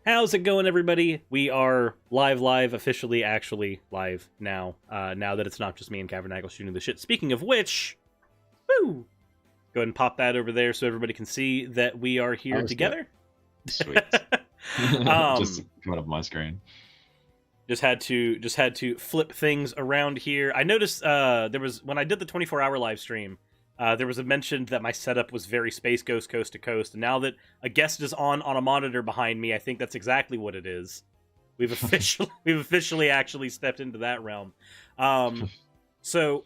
How's it going, everybody? We are live, officially, actually live now. Now that it's not just me and Kavernacle shooting the shit. Speaking of which, woo! Go ahead and pop that over there so everybody can see that we are here together. Sweet. Just coming up my screen. Just had to flip things around here. I noticed there was, when I did the 24-hour live stream, there was a mention that my setup was very Space Ghost coast to coast, and now that a guest is on a monitor behind me, I think that's exactly what it is. We've officially actually stepped into that realm. So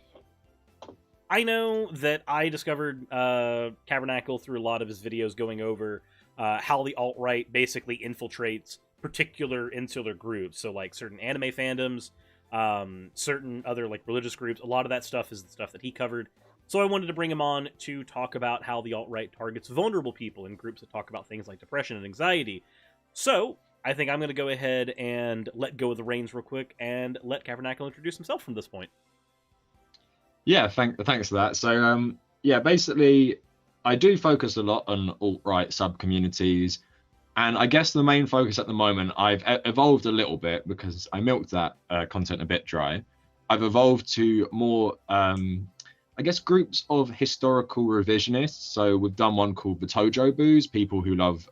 I know that I discovered Kavernacle through a lot of his videos going over how the alt-right basically infiltrates particular insular groups. So like certain anime fandoms, certain other like religious groups. A lot of that stuff is the stuff that he covered. So I wanted to bring him on to talk about how the alt-right targets vulnerable people in groups that talk about things like depression and anxiety. So I think I'm going to go ahead and let go of the reins real quick and let Kavernacle introduce himself from this point. Yeah, thanks for that. So yeah, basically I do focus a lot on alt-right sub-communities, and I guess the main focus at the moment, I've evolved a little bit because I milked that content a bit dry. I've evolved to more I guess groups of historical revisionists. So we've done one called the Tojo Boos, people who love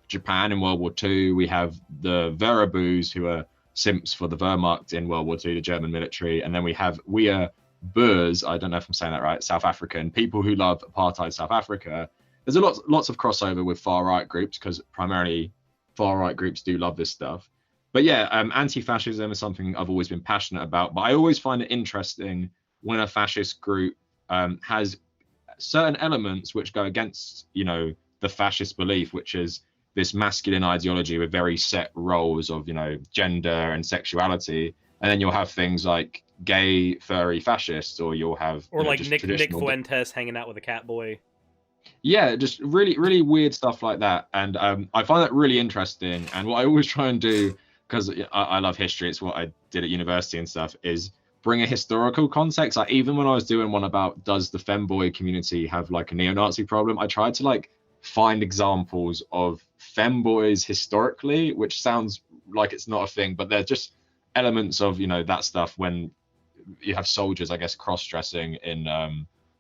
Japan in World War II. We have the Vera Boos, who are simps for the Wehrmacht in World War II, the German military. And then we have Boers, I don't know if I'm saying that right, South African, people who love apartheid South Africa. There's lots of crossover with far-right groups because primarily far-right groups do love this stuff. But yeah, anti-fascism is something I've always been passionate about. But I always find it interesting when a fascist group has certain elements which go against, the fascist belief, which is this masculine ideology with very set roles of, gender and sexuality. And then you'll have things like gay, furry fascists, or you'll have... Or like Nick Fuentes hanging out with a cat boy. Yeah, just really weird stuff like that. And I find that really interesting. And what I always try and do, because I love history, it's what I did at university and stuff, is bring a historical context. Like even when I was doing one about does the femboy community have like a neo-Nazi problem, I tried to like find examples of femboys historically, which sounds like it's not a thing, but they're just elements of that stuff when you have soldiers, I guess, cross-dressing in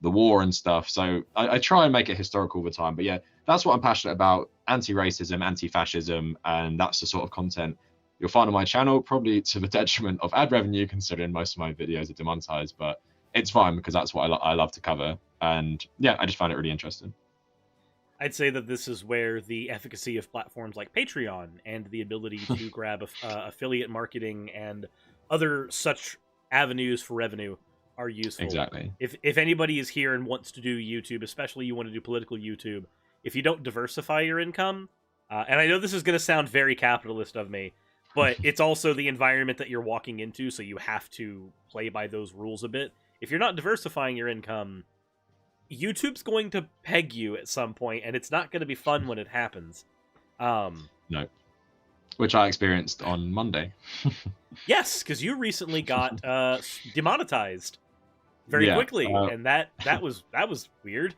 the war and stuff. So I try and make it historical all the time. But yeah, that's what I'm passionate about: anti-racism, anti-fascism, and that's the sort of content you'll find on my channel, probably to the detriment of ad revenue, considering most of my videos are demonetized, but it's fine because that's what I love to cover. And yeah, I just find it really interesting. I'd say that this is where the efficacy of platforms like Patreon and the ability to grab affiliate marketing and other such avenues for revenue are useful. Exactly. If anybody is here and wants to do YouTube, especially you want to do political YouTube, if you don't diversify your income, and I know this is going to sound very capitalist of me, but it's also the environment that you're walking into, so you have to play by those rules a bit. If you're not diversifying your income, YouTube's going to peg you at some point, and it's not going to be fun when it happens. No. Which I experienced on Monday. Yes, because you recently got demonetized very quickly, and that was weird.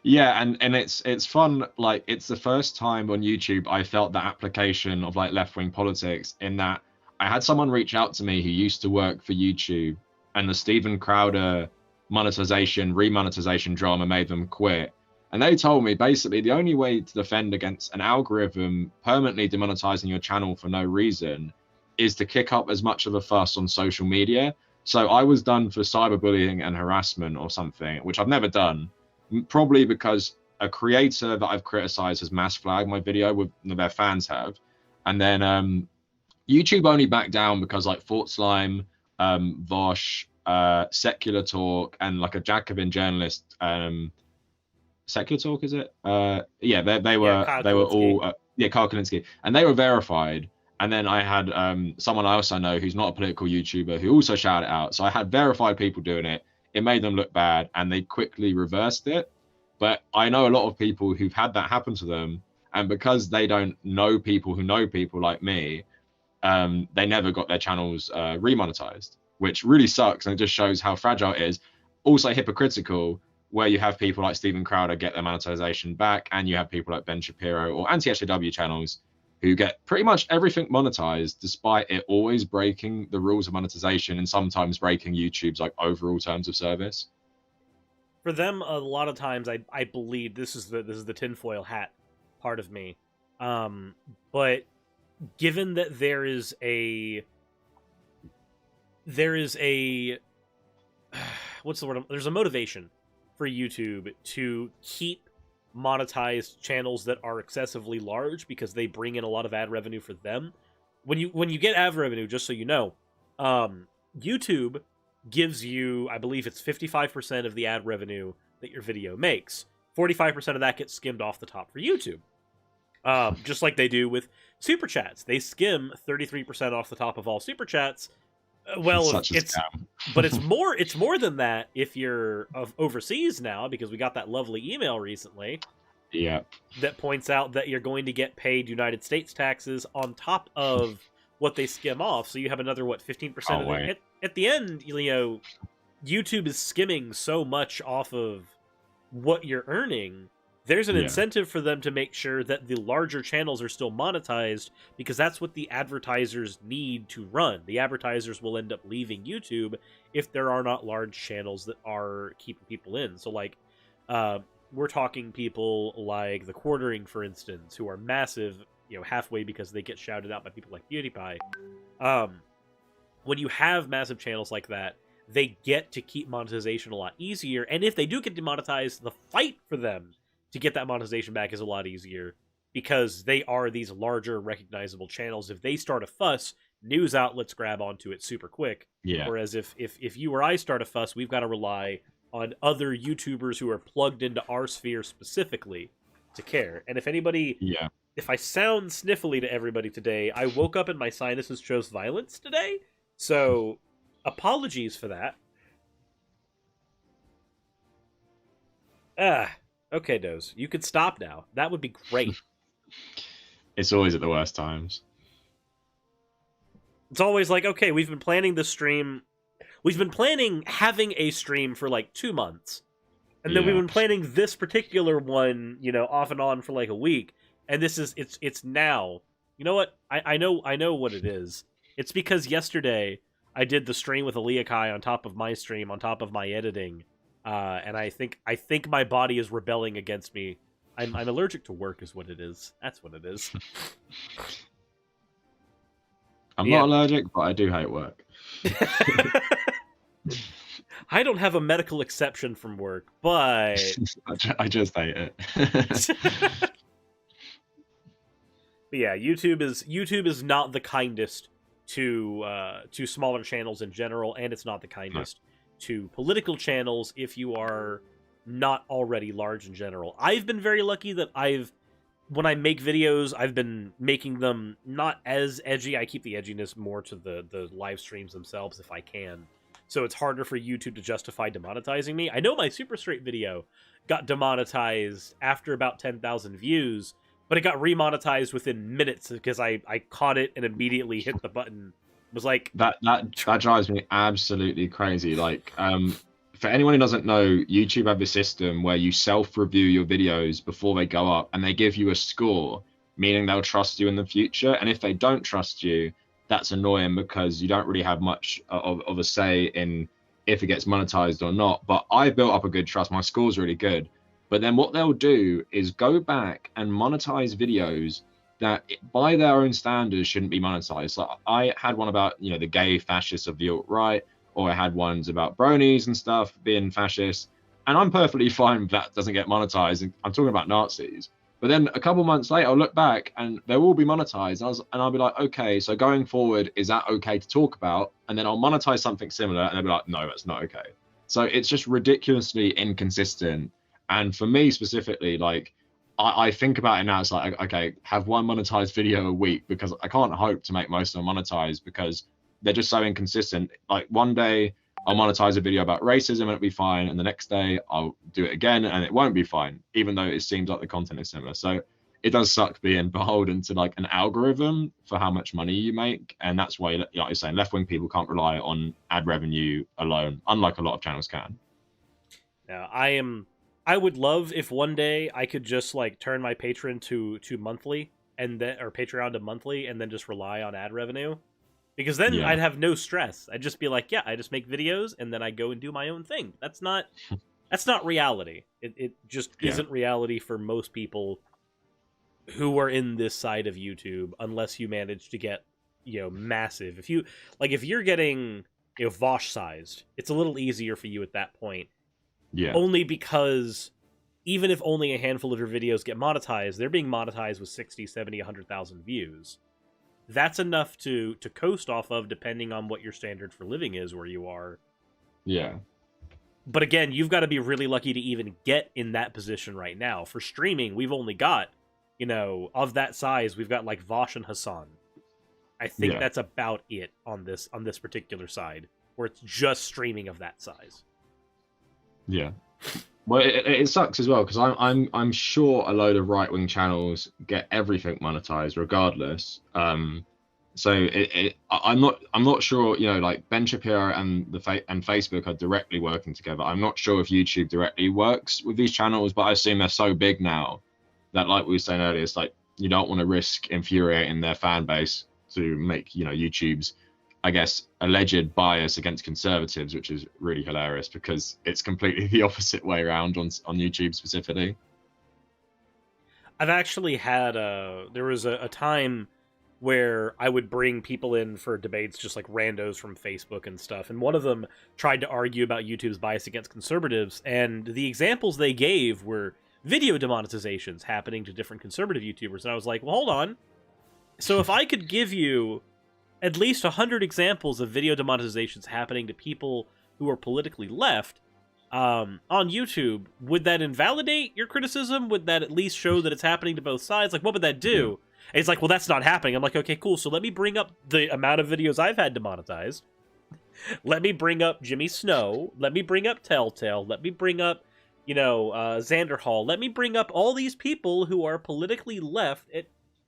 Yeah, and it's fun. Like, it's the first time on YouTube I felt the application of like left-wing politics, in that I had someone reach out to me who used to work for YouTube, and the Steven Crowder remonetization drama made them quit. And they told me basically the only way to defend against an algorithm permanently demonetizing your channel for no reason is to kick up as much of a fuss on social media. So I was done for cyberbullying and harassment or something, which I've never done. Probably because a creator that I've criticized has mass flagged my video, with their fans have. And then YouTube only backed down because like Fort Slime, Vosh, Secular Talk, and like a Jacobin journalist, Secular Talk, is it? Yeah, they were all Carl Kalinske, and they were verified. And then I had someone else I know who's not a political YouTuber who also shouted out. So I had verified people doing it. It made them look bad, and they quickly reversed it. But I know a lot of people who've had that happen to them, and because they don't know people who know people like me, they never got their channels remonetized, which really sucks, and it just shows how fragile it is. Also hypocritical, where you have people like Steven Crowder get their monetization back, and you have people like Ben Shapiro or anti-SJW channels who get pretty much everything monetized, despite it always breaking the rules of monetization and sometimes breaking YouTube's like overall terms of service. For them, a lot of times, I believe this is the tinfoil hat part of me, but given that there is a what's the word? There's a motivation for YouTube to keep monetized channels that are excessively large because they bring in a lot of ad revenue for them. When you get ad revenue, just so you know, YouTube gives you, I believe it's 55% of the ad revenue that your video makes. 45% of that gets skimmed off the top for YouTube. Just like they do with super chats. They skim 33% off the top of all super chats. Well, it's but it's more than that if you're overseas now, because we got that lovely email recently. Yeah. That points out that you're going to get paid United States taxes on top of what they skim off. So you have another 15% of it. At the end, YouTube is skimming so much off of what you're earning. There's an incentive for them to make sure that the larger channels are still monetized, because that's what the advertisers need to run. The advertisers will end up leaving YouTube if there are not large channels that are keeping people in. So, like, we're talking people like the Quartering, for instance, who are massive, halfway because they get shouted out by people like PewDiePie. When you have massive channels like that, they get to keep monetization a lot easier. And if they do get demonetized, the fight for them to get that monetization back is a lot easier, because they are these larger recognizable channels. If they start a fuss, news outlets grab onto it super quick. Yeah. Whereas if you or I start a fuss, we've got to rely on other YouTubers who are plugged into our sphere specifically to care. And if anybody... Yeah. If I sound sniffly to everybody today, I woke up and my sinuses chose violence today. So, apologies for that. Okay, Doze. You could stop now. That would be great. It's always at the worst times. It's always like, okay, we've been planning this stream. We've been planning having a stream for like 2 months. And then we've been planning this particular one, off and on for like a week. And this is, it's now. You know what? I know what it is. It's because yesterday I did the stream with Aleakai on top of my stream, on top of my editing. And I think my body is rebelling against me. I'm allergic to work is what it is. That's what it is. I'm not allergic, but I do hate work. I don't have a medical exception from work, but... I just hate it. But yeah, YouTube is not the kindest to smaller channels in general, and it's not the kindest to political channels if you are not already large in general. I've been very lucky that when I make videos, I've been making them not as edgy. I keep the edginess more to the live streams themselves if I can. So it's harder for YouTube to justify demonetizing me. I know my Super Straight video got demonetized after about 10,000 views, but it got remonetized within minutes because I caught it and immediately hit the button. It was like... That drives me absolutely crazy. Like, for anyone who doesn't know, YouTube have a system where you self-review your videos before they go up, and they give you a score, meaning they'll trust you in the future. And if they don't trust you, that's annoying because you don't really have much of a say in if it gets monetized or not. But I built up a good trust. My score's really good. But then what they'll do is go back and monetize videos that by their own standards shouldn't be monetized. So I had one about, the gay fascists of the alt-right, or I had ones about bronies and stuff being fascists. And I'm perfectly fine if that doesn't get monetized. And I'm talking about Nazis. But then a couple months later, I'll look back and they will be monetized. And I'll be like, okay, so going forward, is that okay to talk about? And then I'll monetize something similar and they'll be like, no, that's not okay. So it's just ridiculously inconsistent. And for me specifically, like, I think about it now, it's like, okay, have one monetized video a week, because I can't hope to make most of them monetized because they're just so inconsistent. Like, one day I'll monetize a video about racism and it'll be fine, and the next day I'll do it again and it won't be fine, even though it seems like the content is similar. So it does suck being beholden to like an algorithm for how much money you make, and that's why, like you're saying, left-wing people can't rely on ad revenue alone, unlike a lot of channels can. Now, I would love if one day I could just like turn my Patron to monthly and then or Patreon to monthly, and then just rely on ad revenue. Because then Yeah. I'd have no stress. I'd just be like, yeah, I just make videos and then I go and do my own thing. That's not reality. It just isn't reality for most people who are in this side of YouTube, unless you manage to get, massive. If you're getting, Vosh sized, it's a little easier for you at that point. Yeah. Only because even if only a handful of your videos get monetized, they're being monetized with 60, 70, 100,000 views. That's enough to coast off of, depending on what your standard for living is where you are. Yeah. But again, you've got to be really lucky to even get in that position right now. For streaming, we've only got, of that size, we've got like Vosh and Hassan. I think that's about it on this particular side, where it's just streaming of that size. Yeah. Well, it sucks as well, because I'm sure a load of right-wing channels get everything monetized regardless. So I'm not sure, like Ben Shapiro and Facebook are directly working together. I'm not sure if YouTube directly works with these channels, but I assume they're so big now that, like we were saying earlier, it's like you don't want to risk infuriating their fan base to make, YouTube's, I guess, alleged bias against conservatives, which is really hilarious because it's completely the opposite way around on YouTube specifically. I've actually had there was a time where I would bring people in for debates, just like randos from Facebook and stuff, and one of them tried to argue about YouTube's bias against conservatives, and the examples they gave were video demonetizations happening to different conservative YouTubers, and I was like, well, hold on. So if I could give you at least 100 examples of video demonetizations happening to people who are politically left on YouTube, would that invalidate your criticism? Would that at least show that it's happening to both sides? Like, what would that do? Yeah. And it's like, well, that's not happening. I'm like, okay, cool. So let me bring up the amount of videos I've had demonetized. Let me bring up Jimmy Snow. Let me bring up Telltale. Let me bring up, Xander Hall. Let me bring up all these people who are politically left.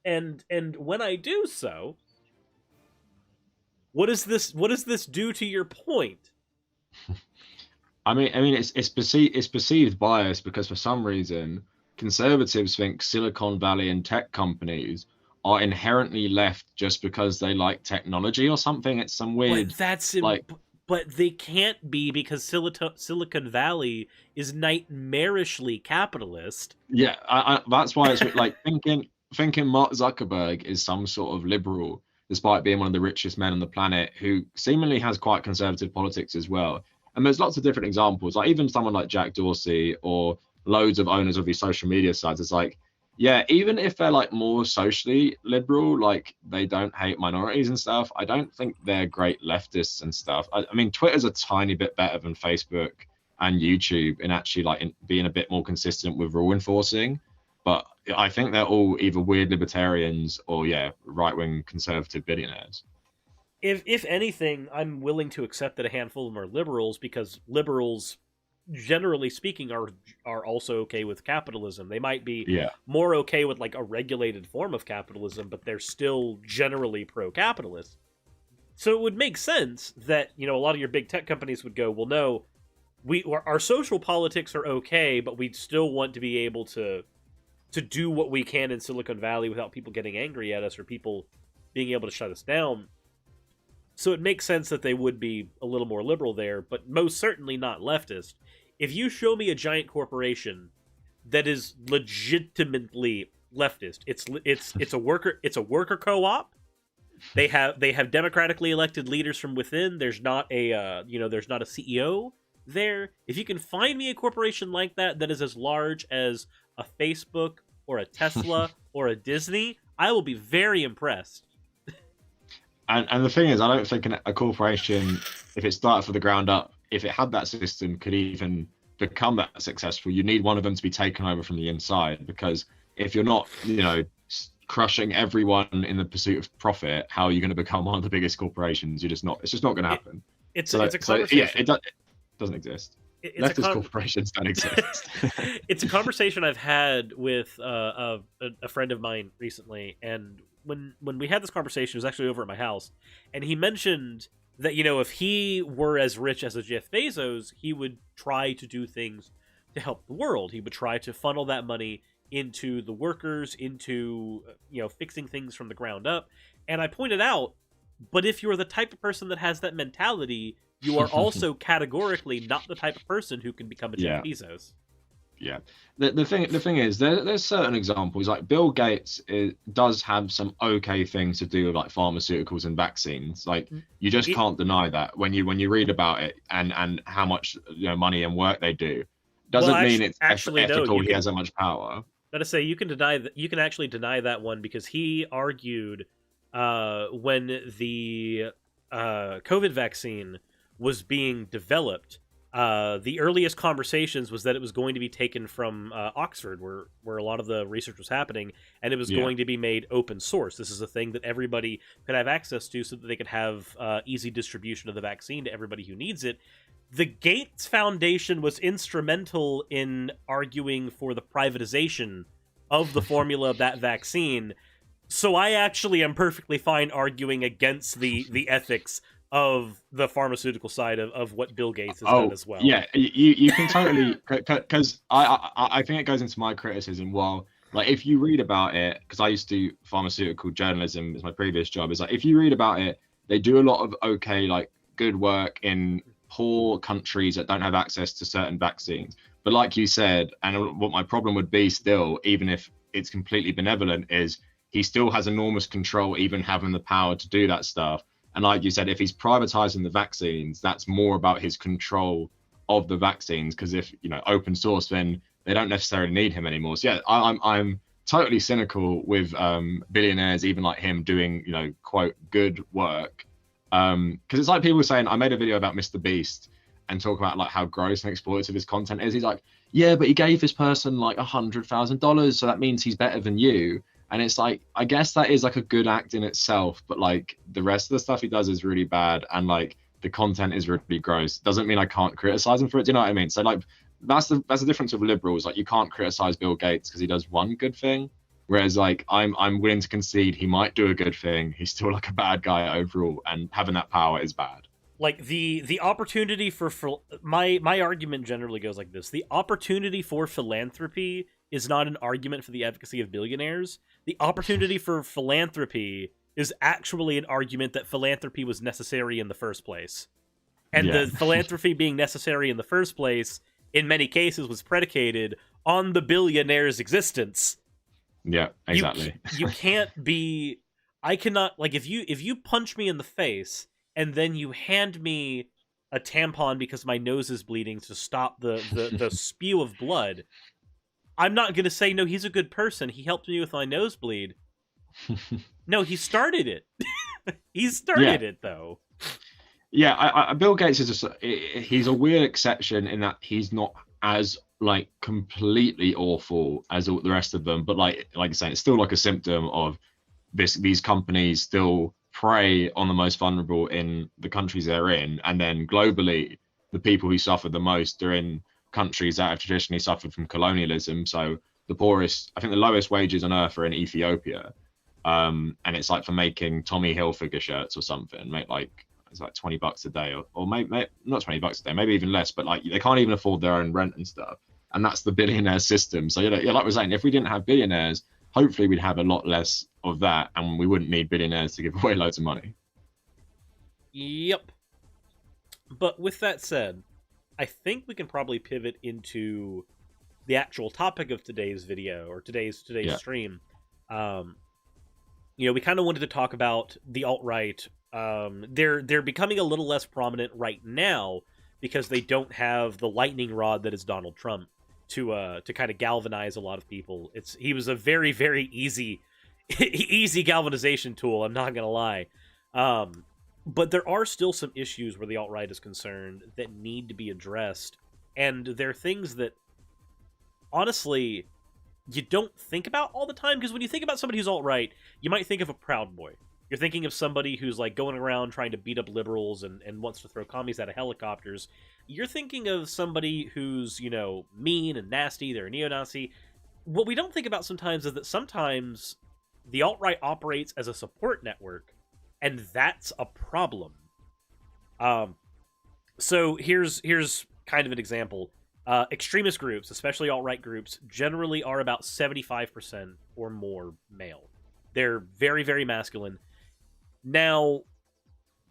And when I do so, what does this do to your point? I mean, it's perceived bias because for some reason conservatives think Silicon Valley and tech companies are inherently left just because they like technology or something. It's some weird. But they can't be, because Silicon Valley is nightmarishly capitalist. Yeah, that's why it's like thinking Mark Zuckerberg is some sort of liberal, despite being one of the richest men on the planet, who seemingly has quite conservative politics as well. And there's lots of different examples, like even someone like Jack Dorsey or loads of owners of these social media sites. It's like, yeah, even if they're like more socially liberal, like they don't hate minorities and stuff, I don't think they're great leftists and stuff. I mean, Twitter's a tiny bit better than Facebook and YouTube in actually being a bit more consistent with rule enforcing. But I think they're all either weird libertarians or, right-wing conservative billionaires. If anything, I'm willing to accept that a handful of them are liberals, because liberals, generally speaking, are also okay with capitalism. They might be more okay with like a regulated form of capitalism, but they're still generally pro-capitalist. So it would make sense that, a lot of your big tech companies would go, well, no, our social politics are okay, but we'd still want to be able to do what we can in Silicon Valley without people getting angry at us or people being able to shut us down. So it makes sense that they would be a little more liberal there, but most certainly not leftist. If you show me a giant corporation that is legitimately leftist, it's a worker co-op. They have democratically elected leaders from within. There's not a CEO there. If you can find me a corporation like that is as large as a Facebook or a Tesla or a Disney, I will be very impressed. And the thing is, I don't think a corporation, if it started from the ground up, if it had that system, could even become that successful. You need one of them to be taken over from the inside, because if you're not, crushing everyone in the pursuit of profit, how are you going to become one of the biggest corporations? It's just not going to happen. It's a conversation. It doesn't exist. Leftist corporations don't exist. It's a conversation I've had with a friend of mine recently, and when we had this conversation, it was actually over at my house, and he mentioned that, if he were as rich as a Jeff Bezos, he would try to do things to help the world. He would try to funnel that money into the workers, into fixing things from the ground up. And I pointed out, but if you're the type of person that has that mentality, you are also categorically not the type of person who can become a Jeff Yeah. Bezos. Yeah. The thing is, there's certain examples. Like Bill Gates does have some okay things to do with like pharmaceuticals and vaccines. Like you just can't deny that when you read about it and how much money and work they do. Doesn't mean it's ethical. He has that much power. Gotta say, you can deny that. You can actually deny that one because he argued when the COVID vaccine was being developed. The earliest conversations was that it was going to be taken from Oxford, where a lot of the research was happening, and it was going to be made open source. This is a thing that everybody could have access to so that they could have easy distribution of the vaccine to everybody who needs it. The Gates Foundation was instrumental in arguing for the privatization of the formula of that vaccine, so I actually am perfectly fine arguing against the ethics of the pharmaceutical side of what Bill Gates has done as well. Yeah, you can totally, because I think it goes into my criticism. Well, like if you read about it, because I used to do pharmaceutical journalism as my previous job, is like if you read about it, they do a lot of like good work in poor countries that don't have access to certain vaccines. But like you said, and what my problem would be still, even if it's completely benevolent, is he still has enormous control, even having the power to do that stuff. And like you said, if he's privatizing the vaccines, that's more about his control of the vaccines. Because if open source, then they don't necessarily need him anymore. So yeah, I'm totally cynical with billionaires, even like him, doing quote good work. Because it's like people saying, I made a video about Mr. Beast and talk about like how gross and exploitative his content is. He's like, yeah, but he gave this person like $100,000, so that means he's better than you. And it's like, I guess that is like a good act in itself, but like the rest of the stuff he does is really bad, and like the content is really gross. Doesn't mean I can't criticize him for it. Do you know what I mean? So like that's the difference with liberals. Like you can't criticize Bill Gates because he does one good thing, whereas like I'm willing to concede he might do a good thing. He's still like a bad guy overall, and having that power is bad. Like the opportunity for my argument generally goes like this: the opportunity for philanthropy is not an argument for the efficacy of billionaires. The opportunity for philanthropy is actually an argument that philanthropy was necessary in the first place. And the philanthropy being necessary in the first place, in many cases, was predicated on the billionaire's existence. Yeah, exactly. You can't be... I cannot... Like, if you punch me in the face, and then you hand me a tampon because my nose is bleeding to stop the spew of blood... I'm not going to say, no, he's a good person. He helped me with my nosebleed. No, he started it. He started it, though. Yeah, Bill Gates is he's a weird exception in that he's not as like completely awful as all the rest of them. But like I say, it's still like a symptom of these companies still prey on the most vulnerable in the countries they're in. And then globally, the people who suffer the most are in countries that have traditionally suffered from colonialism. So the poorest, I think the lowest wages on earth are in Ethiopia. And it's like for making Tommy Hilfiger shirts or something, make like, it's like $20 a day or maybe not $20 a day, maybe even less, but like they can't even afford their own rent and stuff. And that's the billionaire system. So like we're saying, if we didn't have billionaires, hopefully we'd have a lot less of that and we wouldn't need billionaires to give away loads of money. Yep. But with that said, I think we can probably pivot into the actual topic of today's video or today's stream. We kind of wanted to talk about the alt-right. They're becoming a little less prominent right now because they don't have the lightning rod that is Donald Trump to kind of galvanize a lot of people. He was a very, very easy galvanization tool, I'm not gonna lie. But there are still some issues where the alt-right is concerned that need to be addressed. And they're things that, honestly, you don't think about all the time. Because when you think about somebody who's alt-right, you might think of a Proud Boy. You're thinking of somebody who's like going around trying to beat up liberals and wants to throw commies out of helicopters. You're thinking of somebody who's, mean and nasty. They're a neo-Nazi. What we don't think about sometimes is that sometimes the alt-right operates as a support network. And that's a problem. So here's kind of an example. Extremist groups, especially alt-right groups, generally are about 75% or more male. They're very, very masculine. Now,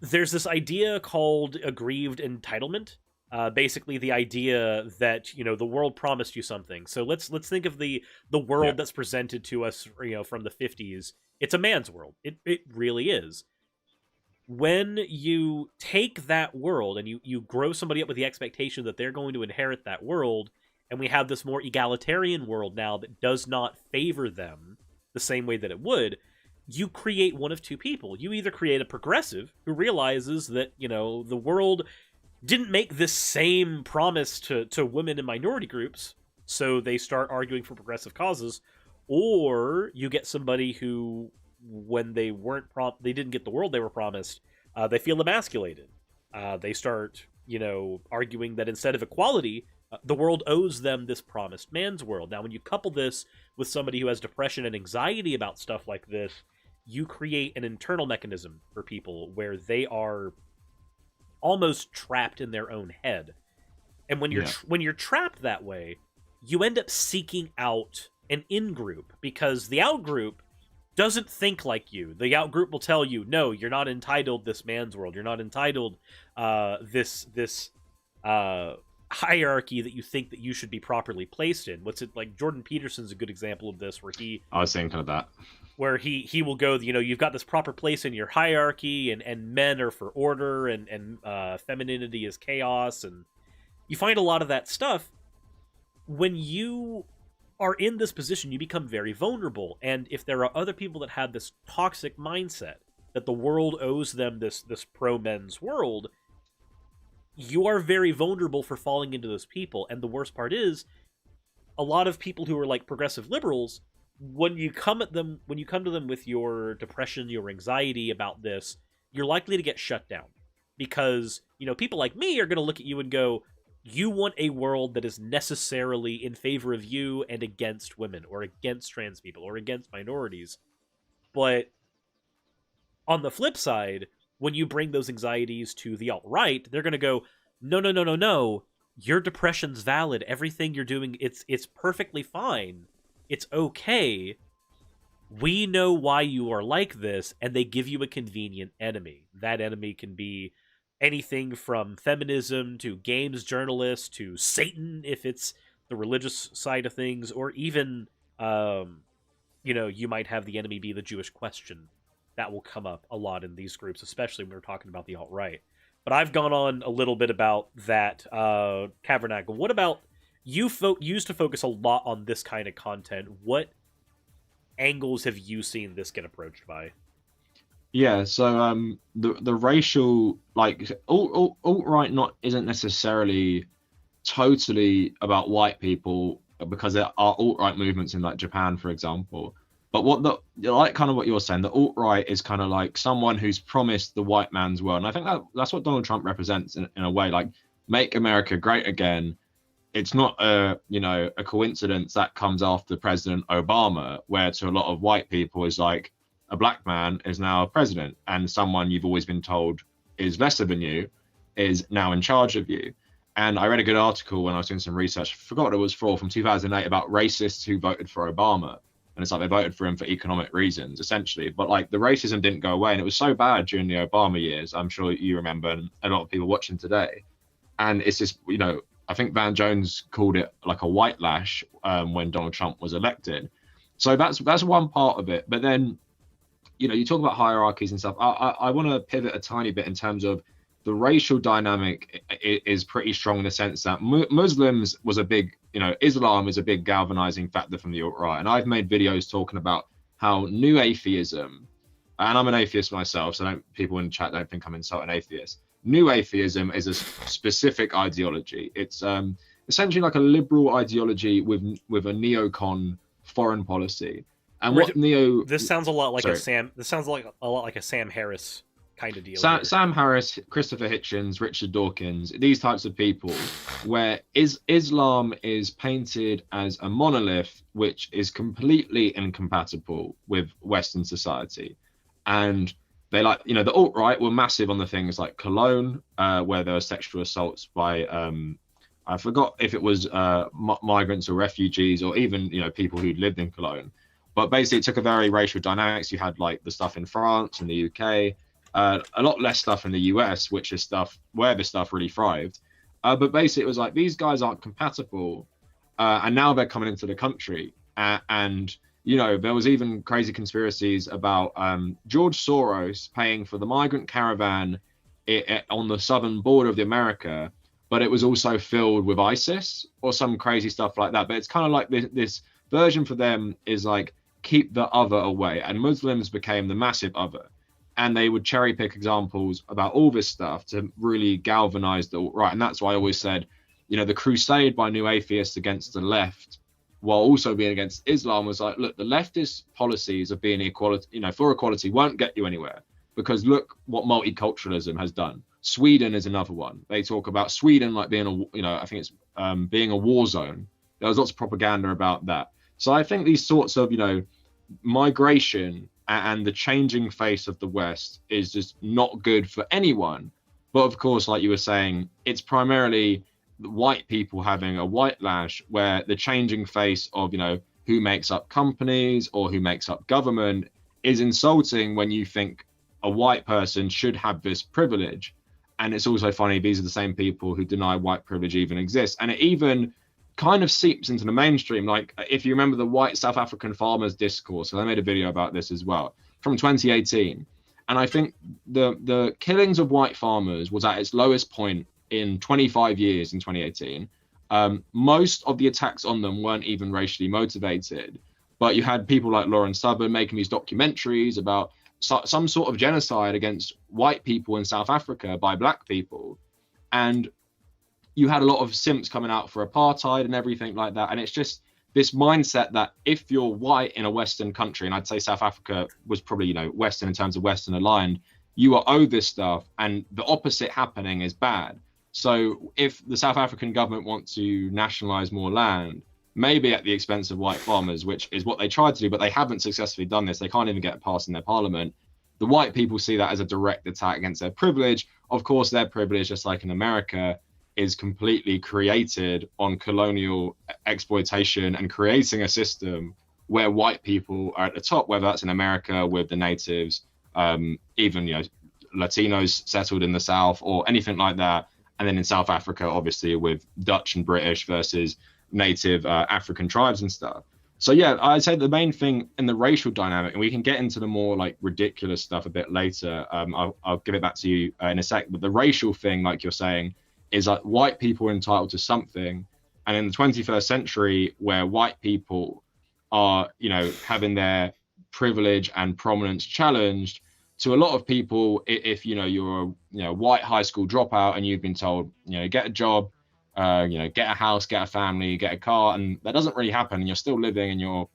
there's this idea called aggrieved entitlement. Basically, the idea that the world promised you something. So let's think of the world that's presented to us, from the 50s. It's a man's world. It really is. When you take that world and you grow somebody up with the expectation that they're going to inherit that world, and we have this more egalitarian world now that does not favor them the same way that it would, you create one of two people. You either create a progressive who realizes that, the world didn't make this same promise to women and minority groups, so they start arguing for progressive causes, or you get somebody who, when they they didn't get the world they were promised, they feel emasculated. They start, arguing that instead of equality, the world owes them this promised man's world. Now, when you couple this with somebody who has depression and anxiety about stuff like this, you create an internal mechanism for people where they are almost trapped in their own head. And when you're trapped that way, you end up seeking out an in-group, because the out-group doesn't think like you. The out-group will tell you, no, you're not entitled this man's world. You're not entitled this hierarchy that you think that you should be properly placed in. Like Jordan Peterson's a good example of this, where I was saying kind of that. Where he will go, you've got this proper place in your hierarchy, and men are for order, and femininity is chaos, and you find a lot of that stuff. When you are in this position, you become very vulnerable, and if there are other people that have this toxic mindset that the world owes them this pro-men's world, you are very vulnerable for falling into those people. And the worst part is, a lot of people who are like progressive liberals, when you come to them with your depression, your anxiety about this, you're likely to get shut down, because people like me are going to look at you and go, you want a world that is necessarily in favor of you and against women, or against trans people, or against minorities. But on the flip side, when you bring those anxieties to the alt-right, they're going to go, no, your depression's valid. Everything you're doing, it's perfectly fine. It's okay. We know why you are like this, and they give you a convenient enemy. That enemy can be anything from feminism to games journalists to Satan, if it's the religious side of things, or even, you might have the enemy be the Jewish question. That will come up a lot in these groups, especially when we're talking about the alt-right. But I've gone on a little bit about that, Kavernacle. What about, you used to focus a lot on this kind of content. What angles have you seen this get approached by? Yeah, so the racial, like, alt-right isn't necessarily totally about white people, because there are alt-right movements in like Japan, for example. But what you're saying, the alt-right is kind of like someone who's promised the white man's world. And I think that's what Donald Trump represents in a way, like, make America great again. It's not a coincidence that comes after President Obama, where to a lot of white people is like, a black man is now president, and someone you've always been told is lesser than you is now in charge of you. And I read a good article when I was doing some research, I forgot what it was from 2008, about racists who voted for Obama. And it's like they voted for him for economic reasons, essentially. But like, the racism didn't go away, and it was so bad during the Obama years. I'm sure you remember, and a lot of people watching today. And it's just, I think Van Jones called it like a white lash when Donald Trump was elected. So that's one part of it. But then, you talk about hierarchies and stuff. I want to pivot a tiny bit in terms of the racial dynamic is pretty strong, in the sense that Muslims was a big, Islam is a big galvanizing factor from the alt-right. And I've made videos talking about how new atheism, and I'm an atheist myself, so people in the chat don't think I'm insulting atheists. New atheism is a specific ideology. It's essentially like a liberal ideology with a neocon foreign policy. And this sounds a lot like This sounds like a lot like a Sam Harris kind of deal. Sam Harris, Christopher Hitchens, Richard Dawkins, these types of people, where Islam is painted as a monolith which is completely incompatible with Western society. And they the alt-right were massive on the things like Cologne, where there were sexual assaults by, I I forgot if it was migrants or refugees or even people who lived in Cologne. But basically, it took a very racial dynamics. You had like the stuff in France and the UK, a lot less stuff in the US, which is stuff where the stuff really thrived. But basically, it was like these guys aren't compatible, and now they're coming into the country. And there was even crazy conspiracies about George Soros paying for the migrant caravan on the southern border of the America, but it was also filled with ISIS or some crazy stuff like that. But it's kind of like this version for them is like keep the other away, and Muslims became the massive other, and they would cherry pick examples about all this stuff to really galvanize the right. And that's why I always said, the crusade by new atheists against the left, while also being against Islam, was like, look, the leftist policies of being equality, for equality won't get you anywhere, because look what multiculturalism has done. Sweden is another one. They talk about Sweden like being I think it's being a war zone. There was lots of propaganda about that. So I think these sorts of, migration and the changing face of the West is just not good for anyone. But of course, like you were saying, it's primarily white people having a white lash, where the changing face of, who makes up companies or who makes up government is insulting when you think a white person should have this privilege. And it's also funny, these are the same people who deny white privilege even exists. And it even kind of seeps into the mainstream. Like, if you remember the white South African farmers discourse, so I made a video about this as well, from 2018. And I think the killings of white farmers was at its lowest point in 25 years in 2018. Most of the attacks on them weren't even racially motivated, but you had people like Lauren Southern making these documentaries about some sort of genocide against white people in South Africa by black people. And you had a lot of simps coming out for apartheid and everything like that. And it's just this mindset that if you're white in a Western country, and I'd say South Africa was probably, Western in terms of Western aligned, you are owed this stuff, and the opposite happening is bad. So if the South African government wants to nationalize more land, maybe at the expense of white farmers, which is what they tried to do, but they haven't successfully done this. They can't even get it passed in their parliament. The white people see that as a direct attack against their privilege. Of course, their privilege, just like in America, is completely created on colonial exploitation and creating a system where white people are at the top, whether that's in America with the natives, even, Latinos settled in the South or anything like that. And then in South Africa, obviously, with Dutch and British versus native African tribes and stuff. So yeah, I'd say the main thing in the racial dynamic, and we can get into the more like ridiculous stuff a bit later. I'll give it back to you in a sec. But the racial thing, like you're saying, is like white people are entitled to something. And in the 21st century, where white people are, having their privilege and prominence challenged, to a lot of people, if you're a white high school dropout and you've been told, get a job, get a house, get a family, get a car, and that doesn't really happen, and you're still living in your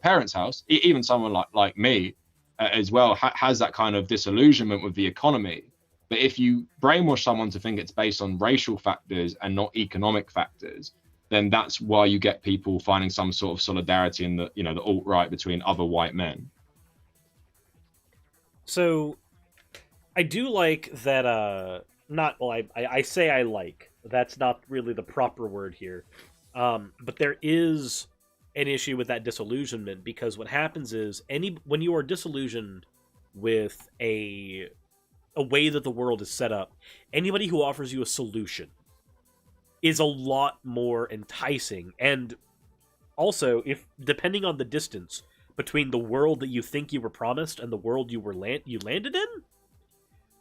parents' house. Even someone like me as well has that kind of disillusionment with the economy. But if you brainwash someone to think it's based on racial factors and not economic factors, then that's why you get people finding some sort of solidarity in the the alt-right between other white men. So I do like that I say I like. That's not really the proper word here. But there is an issue with that disillusionment, because what happens is when you are disillusioned with a way that the world is set up, anybody who offers you a solution is a lot more enticing. And also, if depending on the distance between the world that you think you were promised and the world you landed in,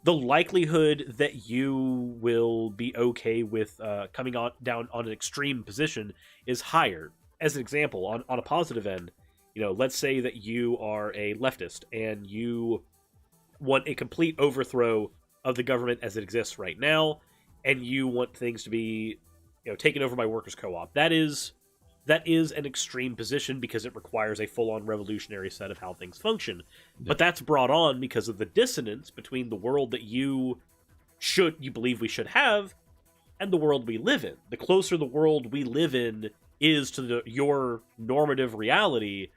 the likelihood that you will be okay with coming down on an extreme position is higher. As an example, on a positive end, let's say that you are a leftist and you want a complete overthrow of the government as it exists right now, and you want things to be taken over by workers' co-op. That is an extreme position because it requires a full-on revolutionary set of how things function. Yeah. But that's brought on because of the dissonance between the world that you believe we should have and the world we live in. The closer the world we live in is to your normative reality,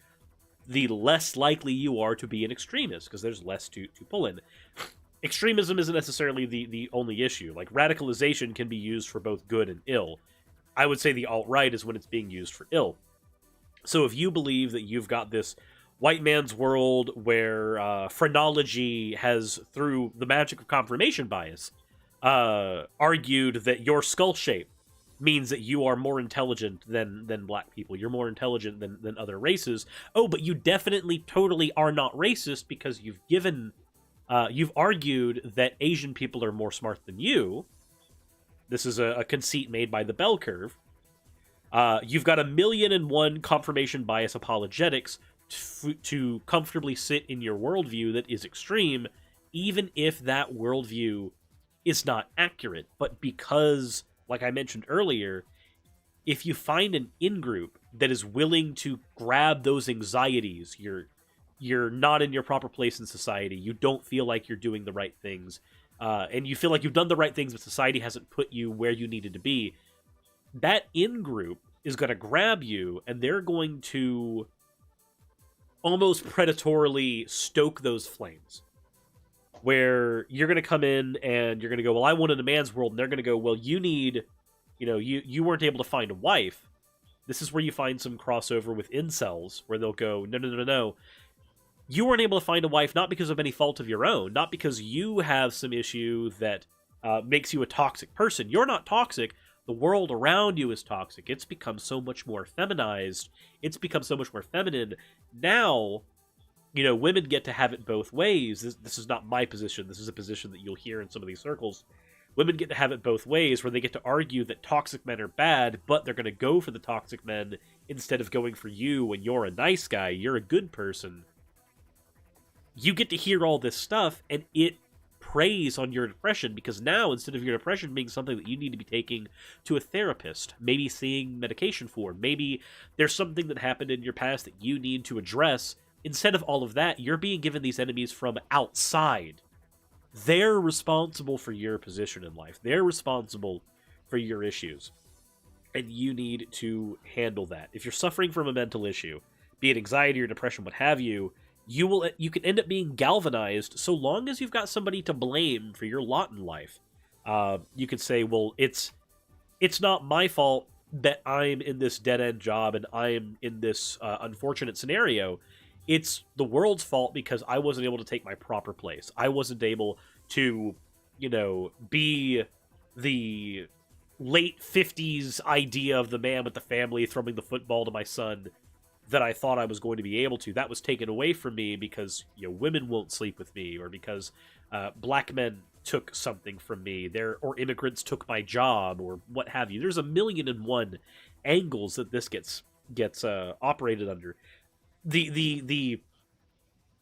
the less likely you are to be an extremist, because there's less to pull in. Extremism isn't necessarily the only issue. Like, radicalization can be used for both good and ill. I would say the alt-right is when it's being used for ill. So if you believe that you've got this white man's world where phrenology has, through the magic of confirmation bias, argued that your skull shape means that you are more intelligent than black people, you're more intelligent than other races. Oh, but you definitely totally are not racist because you've argued that Asian people are more smart than you. This is a conceit made by the bell curve. You've got 1,000,001 confirmation bias apologetics to comfortably sit in your worldview that is extreme, even if that worldview is not accurate. But because, like I mentioned earlier, if you find an in-group that is willing to grab those anxieties, you're not in your proper place in society, you don't feel like you're doing the right things, and you feel like you've done the right things, but society hasn't put you where you needed to be, that in-group is going to grab you, and they're going to almost predatorily stoke those flames. Where you're going to come in and you're going to go, well, I wanted a man's world, and they're going to go, well, you need, you weren't able to find a wife. This is where you find some crossover with incels, where they'll go, no. You weren't able to find a wife not because of any fault of your own, not because you have some issue that makes you a toxic person. You're not toxic. The world around you is toxic. It's become so much more feminized. It's become so much more feminine. Now, women get to have it both ways. This is not my position. This is a position that you'll hear in some of these circles. Women get to have it both ways, where they get to argue that toxic men are bad, but they're going to go for the toxic men instead of going for you when you're a nice guy, you're a good person. You get to hear all this stuff, and it preys on your depression, because now, instead of your depression being something that you need to be taking to a therapist, maybe seeing medication for, maybe there's something that happened in your past that you need to address, instead of all of that, you're being given these enemies from outside. They're responsible for your position in life. They're responsible for your issues. And you need to handle that. If you're suffering from a mental issue, be it anxiety or depression, what have you, you can end up being galvanized so long as you've got somebody to blame for your lot in life. You could say, well, it's not my fault that I'm in this dead-end job and I'm in this unfortunate scenario. It's the world's fault because I wasn't able to take my proper place. I wasn't able to, be the late 50s idea of the man with the family throwing the football to my son that I thought I was going to be able to. That was taken away from me because women won't sleep with me, or because black men took something from me, or immigrants took my job, or what have you. There's 1,000,001 angles that this gets operated under. The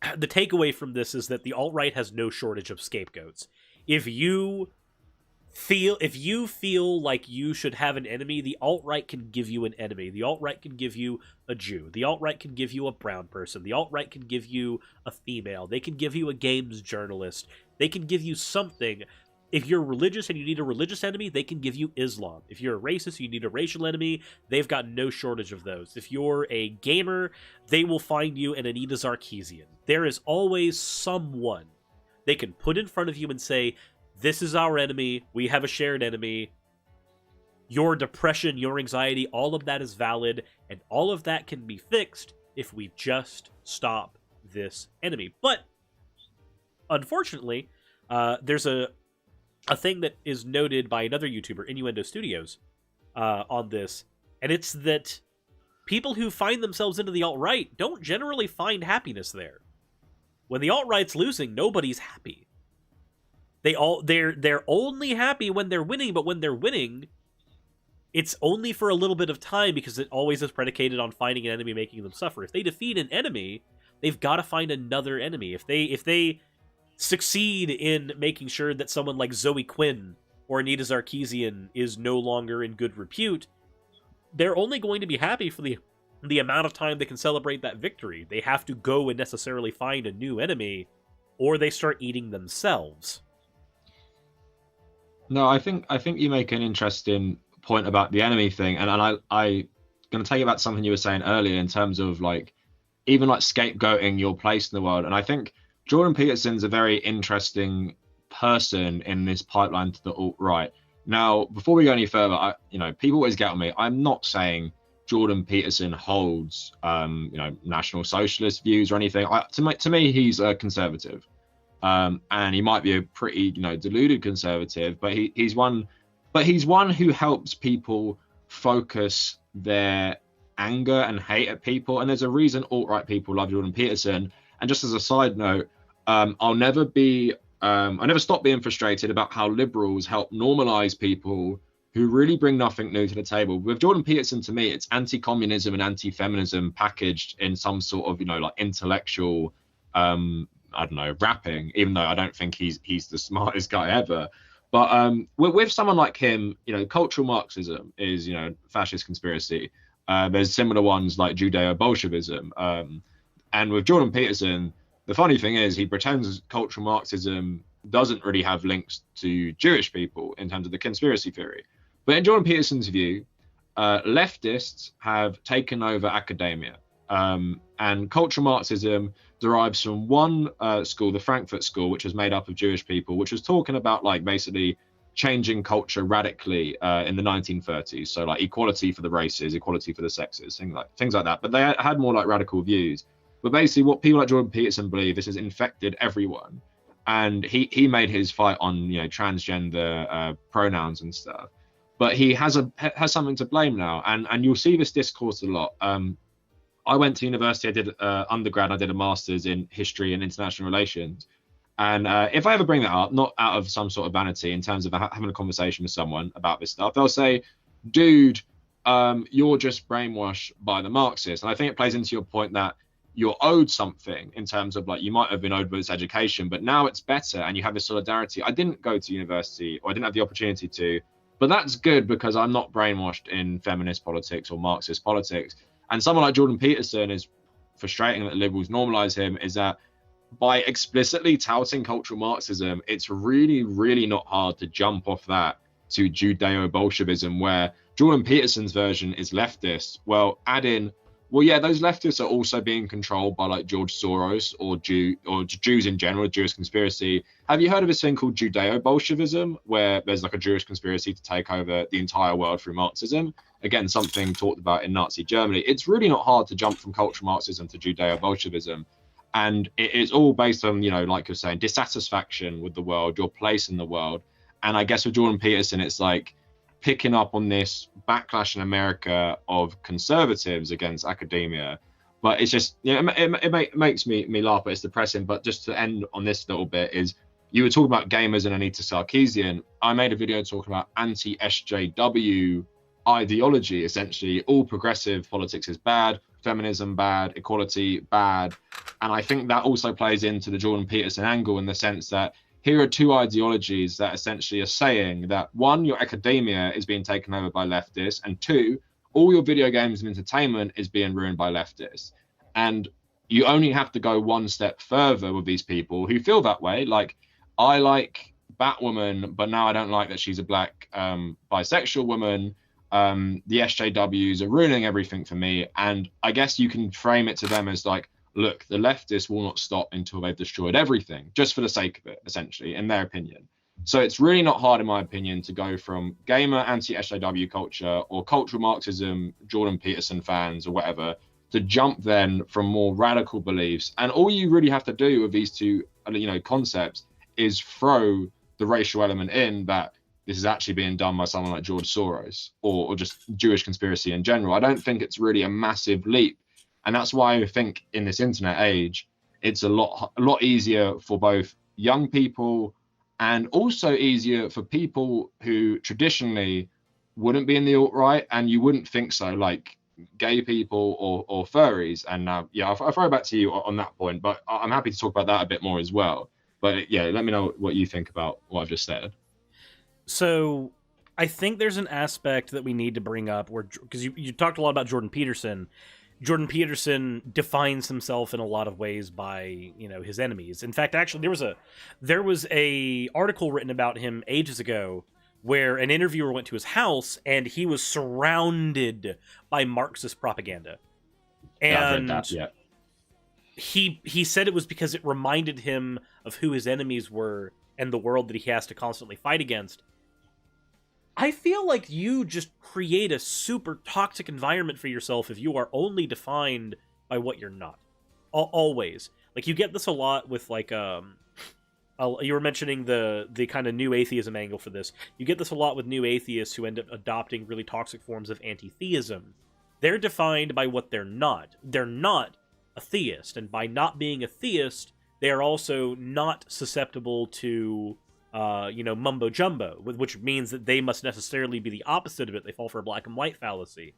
takeaway from this is that the alt-right has no shortage of scapegoats. If you feel like you should have an enemy, the alt-right can give you an enemy. The alt-right can give you a Jew. The alt-right can give you a brown person. The alt-right can give you a female. They can give you a games journalist. They can give you something. If you're religious and you need a religious enemy, they can give you Islam. If you're a racist, you need a racial enemy, they've got no shortage of those. If you're a gamer, they will find you an Anita Sarkeesian. There is always someone they can put in front of you and say, this is our enemy, we have a shared enemy. Your depression, your anxiety, all of that is valid, and all of that can be fixed if we just stop this enemy. But, unfortunately, there's a thing that is noted by another YouTuber, Innuendo Studios, on this, and it's that people who find themselves into the alt-right don't generally find happiness there. When the alt-right's losing, nobody's happy. They're only happy when they're winning, but when they're winning, it's only for a little bit of time, because it always is predicated on finding an enemy making them suffer. If they defeat an enemy, they've got to find another enemy. If they succeed in making sure that someone like Zoe Quinn or Anita Sarkeesian is no longer in good repute, they're only going to be happy for the amount of time they can celebrate that victory. They have to go and necessarily find a new enemy, or they start eating themselves. No, I think you make an interesting point about the enemy thing, and I'm going to tell you about something you were saying earlier in terms of even scapegoating your place in the world. And I think Jordan Peterson's a very interesting person in this pipeline to the alt-right. Now, before we go any further, people always get on me. I'm not saying Jordan Peterson holds, National Socialist views or anything. To me, he's a conservative, and he might be a pretty, deluded conservative, but he's one who helps people focus their anger and hate at people. And there's a reason alt-right people love Jordan Peterson. And just as a side note, I never stop being frustrated about how liberals help normalize people who really bring nothing new to the table. With Jordan Peterson, to me, it's anti-communism and anti-feminism packaged in some sort of, intellectual, rapping, even though I don't think he's the smartest guy ever. But with someone like him, cultural Marxism is, fascist conspiracy. There's similar ones like Judeo-Bolshevism. And with Jordan Peterson, the funny thing is he pretends cultural Marxism doesn't really have links to Jewish people in terms of the conspiracy theory. But in Jordan Peterson's view, leftists have taken over academia. And cultural Marxism derives from one school, the Frankfurt School, which was made up of Jewish people, which was talking about basically changing culture radically in the 1930s. So equality for the races, equality for the sexes, things like that. But they had more radical views. But basically what people like Jordan Peterson believe, this has infected everyone. And he made his fight on transgender pronouns and stuff. But he has something to blame now. And you'll see this discourse a lot. I went to university, I did undergrad, I did a master's in history and international relations. And if I ever bring that up, not out of some sort of vanity in terms of having a conversation with someone about this stuff, they'll say, dude, you're just brainwashed by the Marxists. And I think it plays into your point that you're owed something in terms of you might have been owed this education, but now it's better and you have this solidarity. I didn't go to university, or I didn't have the opportunity to, but that's good because I'm not brainwashed in feminist politics or Marxist politics. And someone like Jordan Peterson is frustrating that liberals normalize him, is that by explicitly touting cultural Marxism, it's really, really not hard to jump off that to Judeo-Bolshevism, where Jordan Peterson's version is leftist. Well, add in, those leftists are also being controlled by George Soros or Jews in general, Jewish conspiracy. Have you heard of this thing called Judeo-Bolshevism, where there's a Jewish conspiracy to take over the entire world through Marxism? Again, something talked about in Nazi Germany. It's really not hard to jump from cultural Marxism to Judeo-Bolshevism. And it's all based on, like you're saying, dissatisfaction with the world, your place in the world. And I guess with Jordan Peterson, it's picking up on this backlash in America of conservatives against academia. But it's just, it makes me laugh, but it's depressing. But just to end on this little bit is, you were talking about gamers and Anita Sarkeesian. I made a video talking about anti-SJW ideology, essentially. All progressive politics is bad, feminism bad, equality bad. And I think that also plays into the Jordan Peterson angle, in the sense that here are two ideologies that essentially are saying that, one, your academia is being taken over by leftists, and two, all your video games and entertainment is being ruined by leftists. And you only have to go one step further with these people who feel that way. I like Batwoman, but now I don't like that she's a black bisexual woman. The SJWs are ruining everything for me. And I guess you can frame it to them as look, the leftists will not stop until they've destroyed everything, just for the sake of it, essentially, in their opinion. So it's really not hard, in my opinion, to go from gamer anti-SJW culture or cultural Marxism, Jordan Peterson fans or whatever, to jump then from more radical beliefs. And all you really have to do with these two, concepts is throw the racial element in, that this is actually being done by someone like George Soros or just Jewish conspiracy in general. I don't think it's really a massive leap. And that's why I think in this internet age, it's a lot easier for both young people and also easier for people who traditionally wouldn't be in the alt-right, and you wouldn't think so, like gay people or furries. And I'll throw it back to you on that point, but I'm happy to talk about that a bit more as well. But yeah, let me know what you think about what I've just said. So I think there's an aspect that we need to bring up, where, because you talked a lot about Jordan Peterson. Jordan Peterson defines himself in a lot of ways by, his enemies. In fact, actually, there was a article written about him ages ago where an interviewer went to his house and he was surrounded by Marxist propaganda. And yeah, I've read that, yeah. He said it was because it reminded him of who his enemies were and the world that he has to constantly fight against. I feel like you just create a super toxic environment for yourself if you are only defined by what you're not. Always. Like, you get this a lot with, like, you were mentioning the kind of new atheism angle for this. You get this a lot with new atheists who end up adopting really toxic forms of anti-theism. They're defined by what they're not. They're not a theist, and by not being a theist, they are also not susceptible to mumbo jumbo, which means that they must necessarily be the opposite of it. They fall for a black and white fallacy.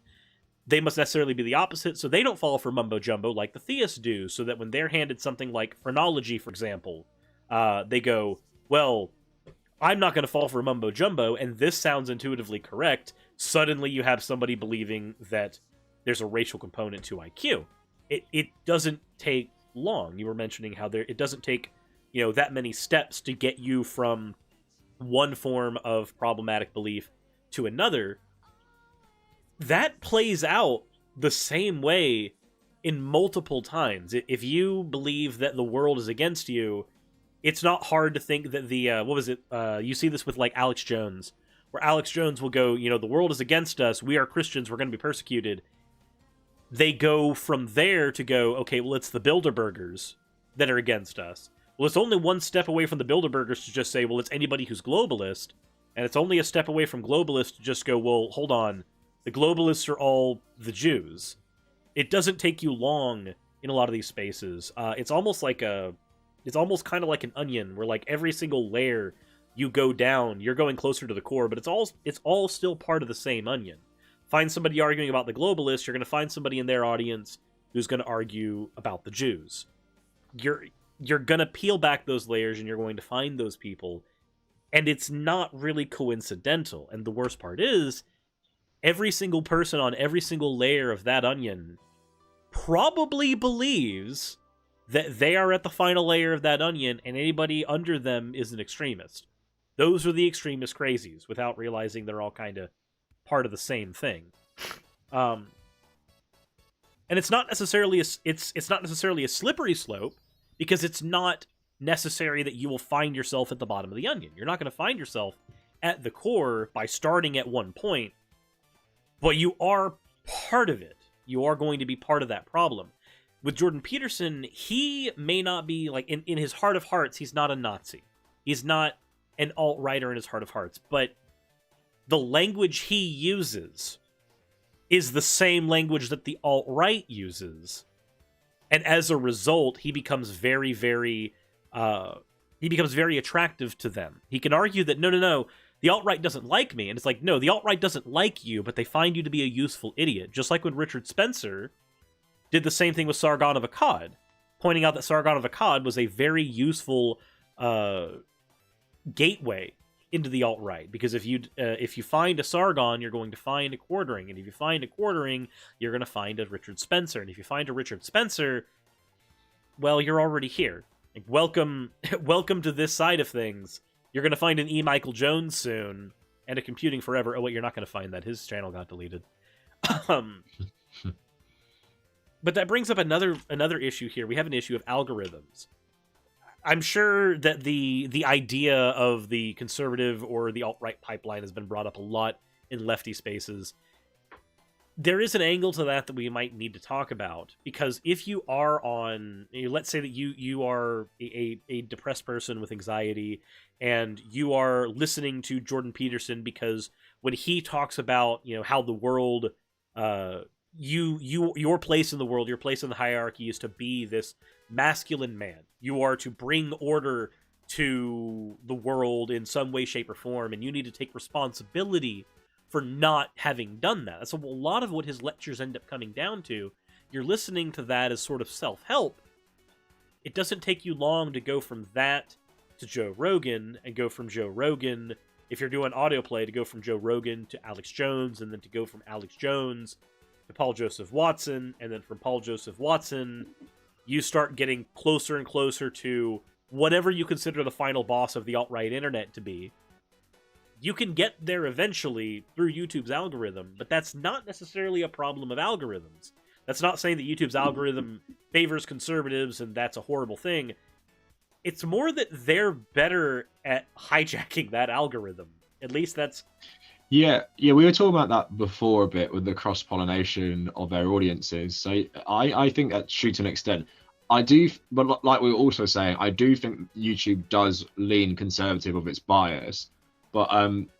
They must necessarily be the opposite, so they don't fall for mumbo jumbo like the theists do, so that when they're handed something like phrenology, for example, they go, well, I'm not going to fall for mumbo jumbo, and this sounds intuitively correct. Suddenly you have somebody believing that there's a racial component to IQ. It doesn't take long. You were mentioning how it doesn't take that many steps to get you from one form of problematic belief to another. That plays out the same way in multiple times. If you believe that the world is against you, it's not hard to think that you see this with, like, Alex Jones, where Alex Jones will go, the world is against us, we are Christians, we're going to be persecuted. They go from there to go, okay, well, it's the Bilderbergers that are against us. Well, it's only one step away from the Bilderbergers to just say, well, it's anybody who's globalist, and it's only a step away from globalists to just go, well, hold on, the globalists are all the Jews. It doesn't take you long in a lot of these spaces. It's almost kind of like an onion, where, like, every single layer you go down, you're going closer to the core, but it's all still part of the same onion. Find somebody arguing about the globalists, you're going to find somebody in their audience who's going to argue about the Jews. You're going to peel back those layers, and you're going to find those people, and it's not really coincidental. And the worst part is, every single person on every single layer of that onion probably believes that they are at the final layer of that onion, and anybody under them is an extremist. Those are the extremist crazies, without realizing they're all kind of part of the same thing. And it's not necessarily it's not necessarily a slippery slope, because it's not necessary that you will find yourself at the bottom of the onion. You're not going to find yourself at the core by starting at one point, but you are part of it. You are going to be part of that problem. With Jordan Peterson, he may not be, like, in his heart of hearts, he's not a Nazi. He's not an alt-righter in his heart of hearts, but the language he uses is the same language that the alt-right uses. And as a result, he becomes very, very attractive to them. He can argue that, no, the alt-right doesn't like me. And it's like, no, the alt-right doesn't like you, but they find you to be a useful idiot. Just like when Richard Spencer did the same thing with Sargon of Akkad, pointing out that Sargon of Akkad was a very useful gateway into the alt-right, because if you find a Sargon, you're going to find a quartering, and if you find a quartering, you're going to find a Richard Spencer, and if you find a Richard Spencer, well, you're already here. Like, welcome to this side of things. You're going to find an E. Michael Jones soon, and a Computing Forever. Oh wait, you're not going to find that. His channel got deleted. But that brings up another issue here. We have an issue of algorithms. I'm sure that the idea of the conservative or the alt-right pipeline has been brought up a lot in lefty spaces. There is an angle to that we might need to talk about, because if you are on, let's say that you are a depressed person with anxiety, and you are listening to Jordan Peterson because when he talks about, how the world, your place in the world, your place in the hierarchy is to be this masculine man. You are to bring order to the world in some way, shape, or form, and you need to take responsibility for not having done that. That's a lot of what his lectures end up coming down to. You're listening to that as sort of self-help. It doesn't take you long to go from that to Joe Rogan, and go from Joe Rogan, if you're doing audio play, to go from Joe Rogan to Alex Jones, and then to go from Alex Jones to Paul Joseph Watson, and then from Paul Joseph Watson, you start getting closer and closer to whatever you consider the final boss of the alt-right internet to be. You can get there eventually through YouTube's algorithm, but that's not necessarily a problem of algorithms. That's not saying that YouTube's algorithm favors conservatives and that's a horrible thing. It's more that they're better at hijacking that algorithm. At least that's Yeah, we were talking about that before a bit with the cross-pollination of their audiences. So I think that's true to an extent. I do, but like we were also saying, I do think YouTube does lean conservative of its bias. But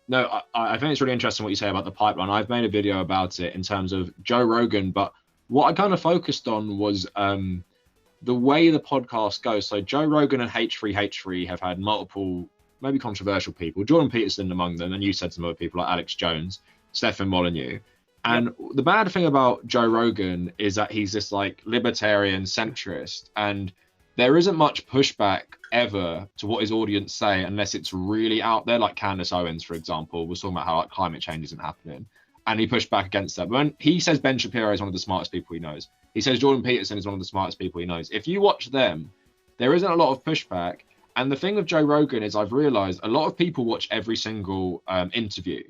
no, I think it's really interesting what you say about the pipeline. I've made a video about it in terms of Joe Rogan, but what I kind of focused on was the way the podcast goes. So Joe Rogan and H3H3 have had multiple, maybe controversial people, Jordan Peterson among them, and you said some other people like Alex Jones, Stefan Molyneux. And Yep. the bad thing about Joe Rogan is that he's this like libertarian centrist, and there isn't much pushback ever to what his audience say unless it's really out there. Like Candace Owens, for example, was talking about how like, climate change isn't happening, and he pushed back against that. But when he says Ben Shapiro is one of the smartest people he knows, he says Jordan Peterson is one of the smartest people he knows. If you watch them, there isn't a lot of pushback. And the thing with Joe Rogan is I've realized a lot of people watch every single interview.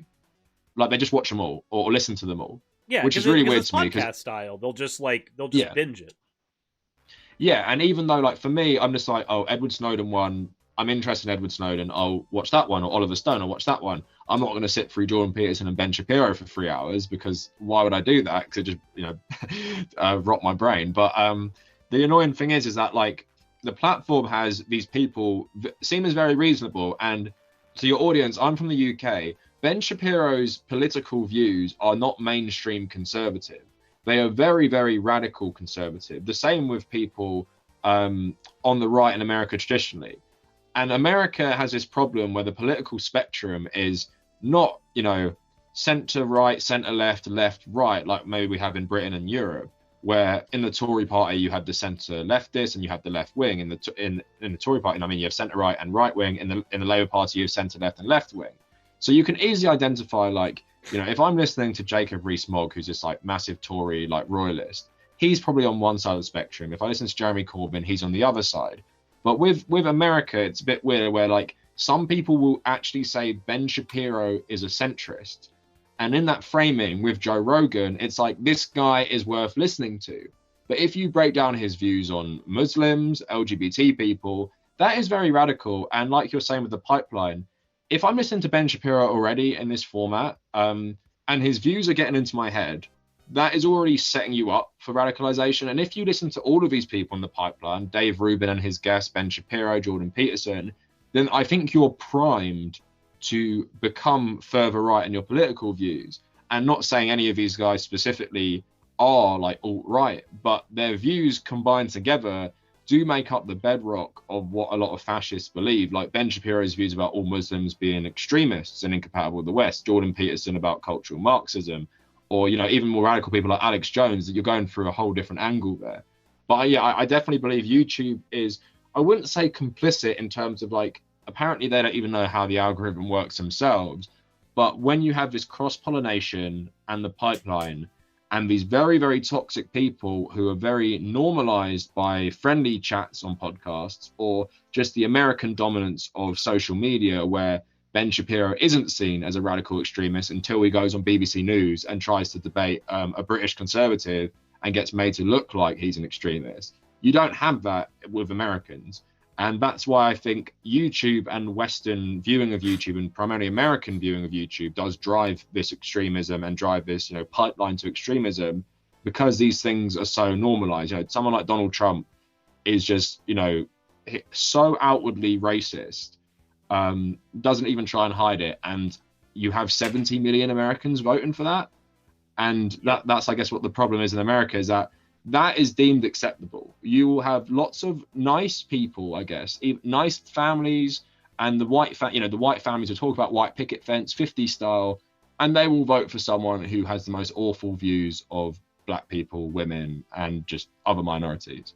Like they just watch them all or listen to them all, Yeah, which is because really weird it's to me. podcast style. They'll just Yeah, binge it. yeah. And even though like for me, I'm just like, oh, Edward Snowden one. I'm interested in Edward Snowden. I'll watch that one. Or Oliver Stone. I'll watch that one. I'm not going to sit through Jordan Peterson and Ben Shapiro for 3 hours because why would I do that? Because it just rot my brain. But the annoying thing is that like the platform has these people seem as very reasonable. And to your audience, I'm from the UK. Ben Shapiro's political views are not mainstream conservative. They are very, very radical conservative. The same with people on the right in America traditionally. And America has this problem where the political spectrum is not, center right, center left, left right, like maybe we have in Britain and Europe, where in the Tory party you have the center leftist and you have the left wing. In the Tory party, I mean, you have center right and right wing. In the Labour Party, you have center left and left wing. So you can easily identify, like, if I'm listening to Jacob Rees-Mogg, who's this like massive Tory like royalist, he's probably on one side of the spectrum. If I listen to Jeremy Corbyn, he's on the other side. But with America, it's a bit weird where like some people will actually say Ben Shapiro is a centrist. And in that framing with Joe Rogan, it's like this guy is worth listening to. But if you break down his views on Muslims, LGBT people, that is very radical. And like you're saying with the pipeline, if I'm listening to Ben Shapiro already in this format, and his views are getting into my head, that is already setting you up for radicalization. And if you listen to all of these people in the pipeline, Dave Rubin and his guests, Ben Shapiro, Jordan Peterson, then I think you're primed to become further right in your political views. And not saying any of these guys specifically are like alt-right, but their views combined together do make up the bedrock of what a lot of fascists believe. Like Ben Shapiro's views about all Muslims being extremists and incompatible with the West, Jordan Peterson about cultural Marxism, or even more radical people like Alex Jones, that you're going through a whole different angle there. But yeah, I definitely believe YouTube is, I wouldn't say complicit in terms of like, apparently they don't even know how the algorithm works themselves. But when you have this cross-pollination and the pipeline and these very, very toxic people who are very normalized by friendly chats on podcasts or just the American dominance of social media where Ben Shapiro isn't seen as a radical extremist until he goes on BBC News and tries to debate a British conservative and gets made to look like he's an extremist. You don't have that with Americans. And that's why I think YouTube and Western viewing of YouTube and primarily American viewing of YouTube does drive this extremism and drive this, pipeline to extremism, because these things are so normalized. Someone like Donald Trump is just, so outwardly racist, doesn't even try and hide it. And you have 70 million Americans voting for that. And that's, I guess, what the problem is in America, is that is deemed acceptable. You will have lots of nice people, I guess, nice families, and the white families will talk about white picket fence, 50 style, and they will vote for someone who has the most awful views of black people, women, and just other minorities.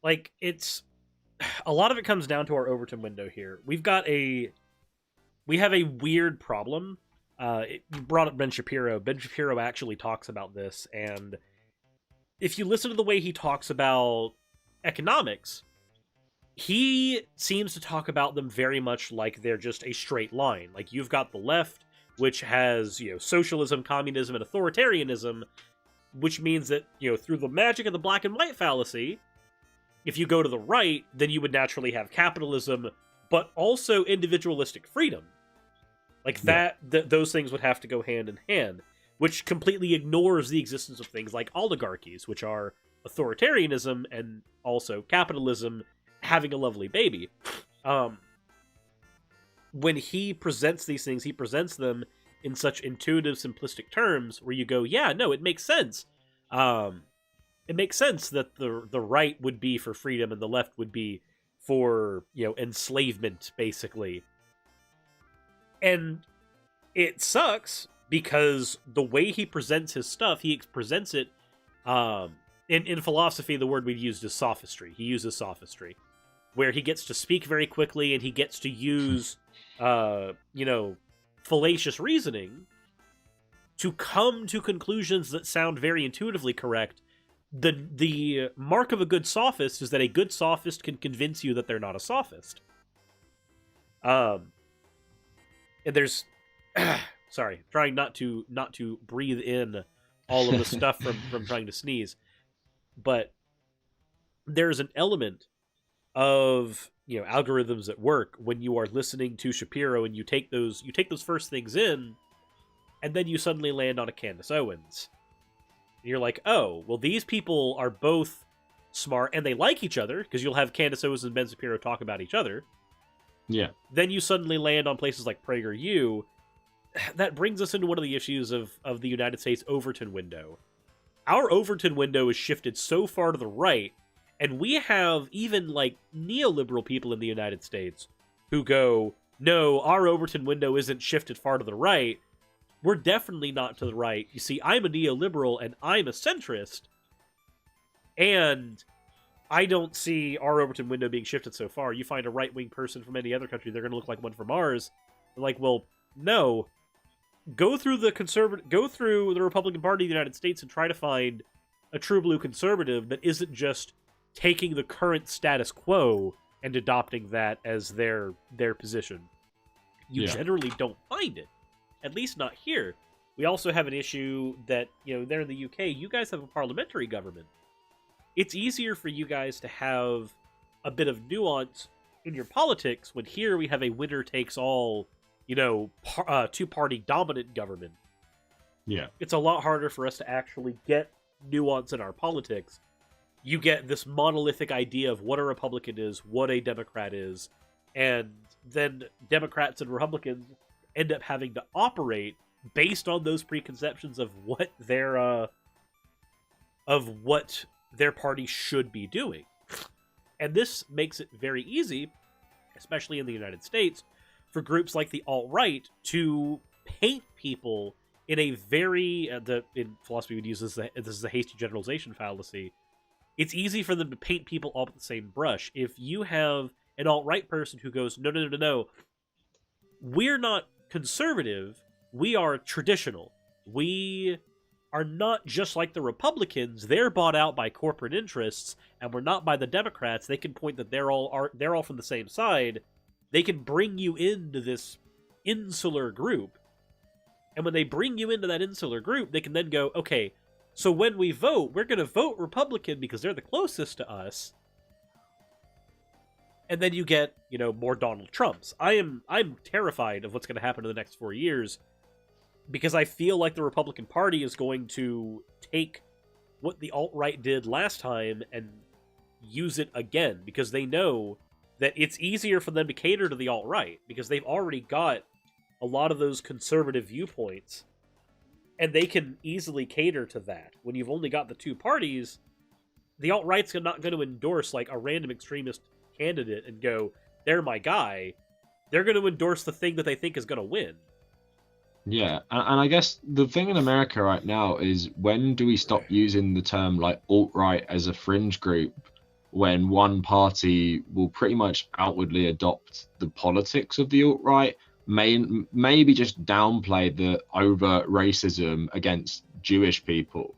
Like, it's a lot of it comes down to our Overton window here. We have a weird problem. You brought up Ben Shapiro. Ben Shapiro actually talks about this, and if you listen to the way he talks about economics, he seems to talk about them very much like they're just a straight line. Like, you've got the left, which has, socialism, communism, and authoritarianism, which means that, through the magic of the black and white fallacy, if you go to the right, then you would naturally have capitalism, but also individualistic freedom. Like Yeah. those things would have to go hand in hand, which completely ignores the existence of things like oligarchies, which are authoritarianism and also capitalism having a lovely baby. Um, when he presents these things, he presents them in such intuitive, simplistic terms where you go, yeah, no, it makes sense. It makes sense that the right would be for freedom and the left would be for, enslavement, basically. And it sucks because the way he presents his stuff, he presents it. In philosophy, the word we've used is sophistry. He uses sophistry, where he gets to speak very quickly and he gets to use, fallacious reasoning to come to conclusions that sound very intuitively correct. The mark of a good sophist is that a good sophist can convince you that they're not a sophist. And there's sorry, trying not to breathe in all of the stuff from trying to sneeze, but there's an element of algorithms at work when you are listening to Shapiro and you take those first things in, and then you suddenly land on a Candace Owens. And you're like, oh, well, these people are both smart and they like each other, because you'll have Candace Owens and Ben Shapiro talk about each other. Yeah. Then you suddenly land on places like PragerU. That brings us into one of the issues of the United States Overton window. Our Overton window is shifted so far to the right, and we have even like neoliberal people in the United States who go, no, our Overton window isn't shifted far to the right. We're definitely not to the right. You see, I'm a neoliberal and I'm a centrist, and I don't see our Overton window being shifted so far. You find a right-wing person from any other country, they're going to look like one from ours. They're like, well, no. Go through the Republican Party of the United States and try to find a true blue conservative that isn't just taking the current status quo and adopting that as their position. You generally don't find it. At least not here. We also have an issue that, there in the UK, you guys have a parliamentary government. It's easier for you guys to have a bit of nuance in your politics when here we have a winner-takes-all, two-party dominant government. Yeah. It's a lot harder for us to actually get nuance in our politics. You get this monolithic idea of what a Republican is, what a Democrat is, and then Democrats and Republicans end up having to operate based on those preconceptions of what their party should be doing. And this makes it very easy, especially in the United States, for groups like the alt-right to paint people in a very, in philosophy we'd use this is a hasty generalization fallacy. It's easy for them to paint people all with the same brush. If you have an alt-right person who goes, no, we're not conservative, we are traditional. We are not just like the Republicans. They're bought out by corporate interests, and we're not by the Democrats. They can point that they're all from the same side. They can bring you into this insular group. And when they bring you into that insular group, they can then go, okay, so when we vote, we're going to vote Republican because they're the closest to us. And then you get, more Donald Trumps. I'm terrified of what's going to happen in the next 4 years, because I feel like the Republican Party is going to take what the alt-right did last time and use it again, because they know that it's easier for them to cater to the alt-right, because they've already got a lot of those conservative viewpoints, and they can easily cater to that. When you've only got the two parties, the alt-right's not going to endorse like a random extremist candidate and go, they're my guy. They're going to endorse the thing that they think is going to win. Yeah, and I guess the thing in America right now is, when do we stop using the term like alt-right as a fringe group, when one party will pretty much outwardly adopt the politics of the alt-right, maybe just downplay the overt racism against Jewish people.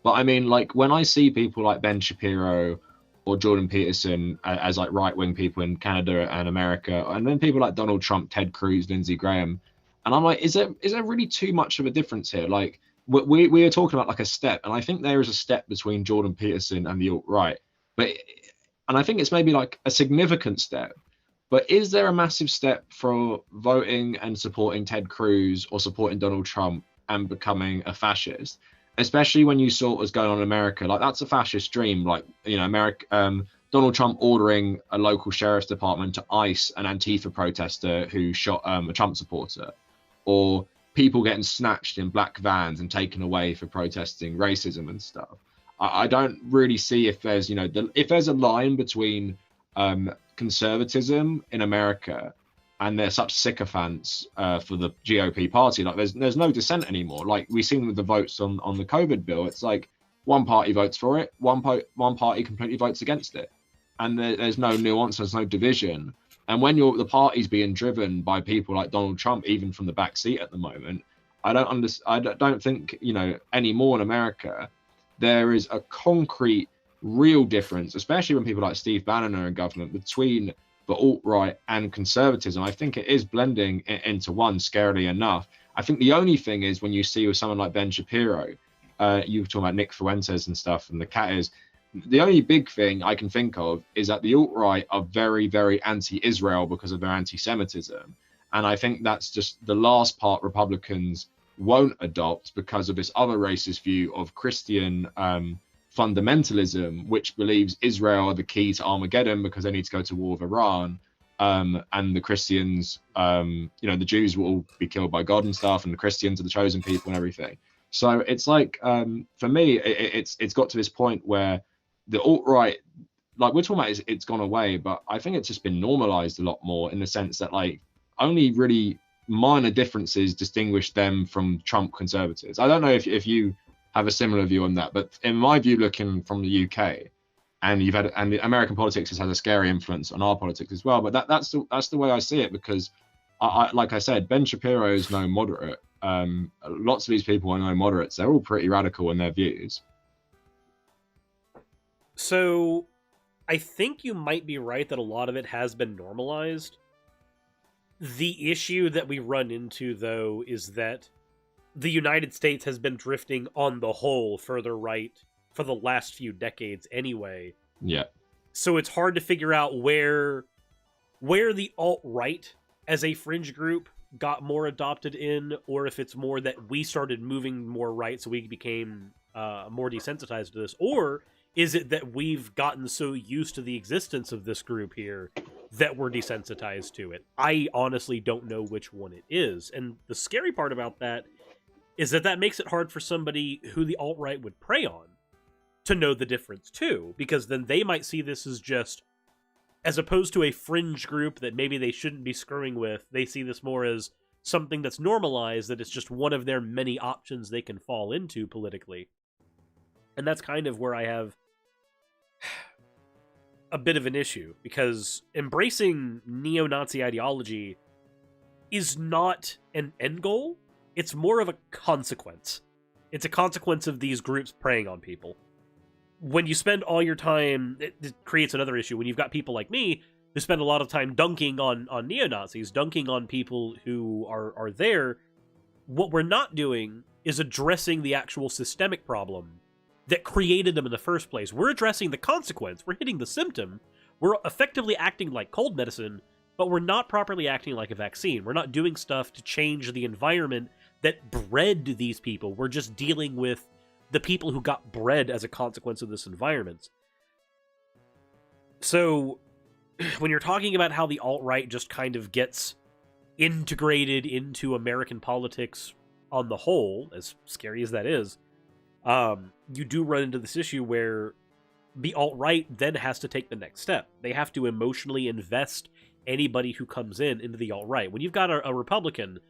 But I mean, like, when I see people like Ben Shapiro or Jordan Peterson as like right-wing people in Canada and America, and then people like Donald Trump, Ted Cruz, Lindsey Graham, and I'm like, is there really too much of a difference here? Like, we are talking about like a step, and I think there is a step between Jordan Peterson and the alt-right, and I think it's maybe like a significant step. But is there a massive step for voting and supporting Ted Cruz or supporting Donald Trump and becoming a fascist? Especially when you saw what was going on in America, like that's a fascist dream. Like, you know, America, Donald Trump ordering a local sheriff's department to ice an Antifa protester who shot a Trump supporter, or people getting snatched in black vans and taken away for protesting racism and stuff. I don't really see if there's, you know, if there's a line between conservatism in America and they're such sycophants for the GOP party. Like there's no dissent anymore. Like we've seen with the votes on the COVID bill, it's like one party votes for it, one party completely votes against it, and there's no nuance, there's no division. And when the party's being driven by people like Donald Trump, even from the back seat at the moment, I don't think, you know, anymore in America there is a concrete, real difference, especially when people like Steve Bannon are in government, between the alt-right and conservatism. I think it is blending into one, scarily enough. I think the only thing is when you see with someone like Ben Shapiro, you were talking about Nick Fuentes and stuff, and the cat is, the only big thing I can think of is that the alt-right are very, very anti-Israel because of their anti-Semitism. And I think that's just the last part Republicans won't adopt because of this other racist view of Christian fundamentalism, which believes Israel are the key to Armageddon because they need to go to war with Iran. And the Christians, you know, the Jews will all be killed by God and stuff, and the Christians are the chosen people and everything. So it's like, for me, it's got to this point where the alt-right, like we're talking about, it's gone away, but I think it's just been normalized a lot more in the sense that like only really minor differences distinguish them from Trump conservatives. I don't know if you have a similar view on that, but in my view, looking from the UK, and the American politics has had a scary influence on our politics as well. But that's the way I see it, because I like I said, Ben Shapiro is no moderate. Lots of these people are no moderates. They're all pretty radical in their views. So I think you might be right that a lot of it has been normalized. The issue that we run into, though, is that the United States has been drifting on the whole further right for the last few decades anyway. Yeah. So it's hard to figure out where the alt-right as a fringe group got more adopted in, or if it's more that we started moving more right so we became more desensitized to this, or is it that we've gotten so used to the existence of this group here that we're desensitized to it? I honestly don't know which one it is. And the scary part about that is that makes it hard for somebody who the alt-right would prey on to know the difference too, because then they might see this as just, as opposed to a fringe group that maybe they shouldn't be screwing with, they see this more as something that's normalized, that it's just one of their many options they can fall into politically. And that's kind of where I have a bit of an issue, because embracing neo-Nazi ideology is not an end goal. It's more of a consequence. It's a consequence of these groups preying on people. When you spend all your time, it creates another issue. When you've got people like me who spend a lot of time dunking on neo-Nazis, dunking on people who are there, what we're not doing is addressing the actual systemic problem that created them in the first place. We're addressing the consequence. We're hitting the symptom. We're effectively acting like cold medicine, but we're not properly acting like a vaccine. We're not doing stuff to change the environment that bred these people. We're just dealing with the people who got bred as a consequence of this environment. So, when you're talking about how the alt-right just kind of gets integrated into American politics on the whole, as scary as that is, you do run into this issue where the alt-right then has to take the next step. They have to emotionally invest anybody who comes into the alt-right. When you've got a Republican,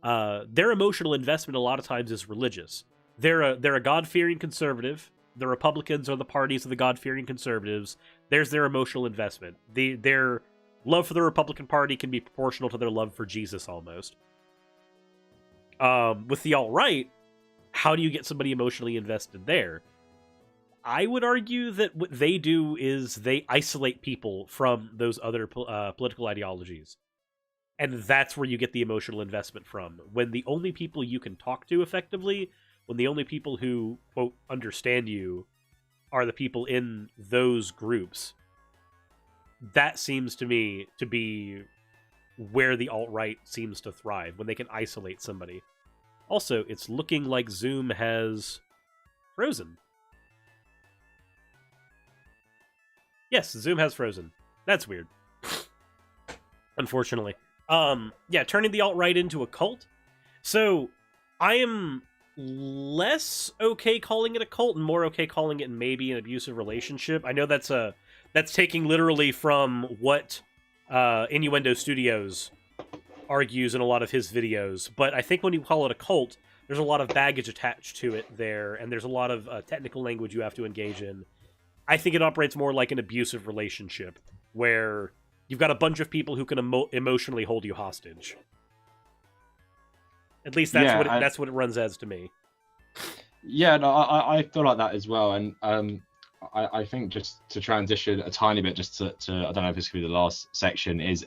their emotional investment a lot of times is religious. They're a God-fearing conservative. The Republicans are the parties of the God-fearing conservatives. There's their emotional investment. Their love for the Republican Party can be proportional to their love for Jesus, almost. With the alt-right, how do you get somebody emotionally invested there? I would argue that what they do is they isolate people from those other political ideologies. And that's where you get the emotional investment from. When the only people you can talk to effectively, when the only people who, quote, understand you are the people in those groups, that seems to me to be where the alt-right seems to thrive, when they can isolate somebody. Also, it's looking like Zoom has frozen. Yes, Zoom has frozen. That's weird. Unfortunately. Yeah, turning the alt-right into a cult. So, I am less okay calling it a cult and more okay calling it maybe an abusive relationship. I know that's taking literally from what Innuendo Studios argues in a lot of his videos, but I think when you call it a cult, there's a lot of baggage attached to it there, and there's a lot of technical language you have to engage in. I think it operates more like an abusive relationship, where you've got a bunch of people who can emotionally hold you hostage. At least that's what it runs as to me. Yeah, no, I feel like that as well, and I think just to transition a tiny bit, just to I don't know if this could be the last section, is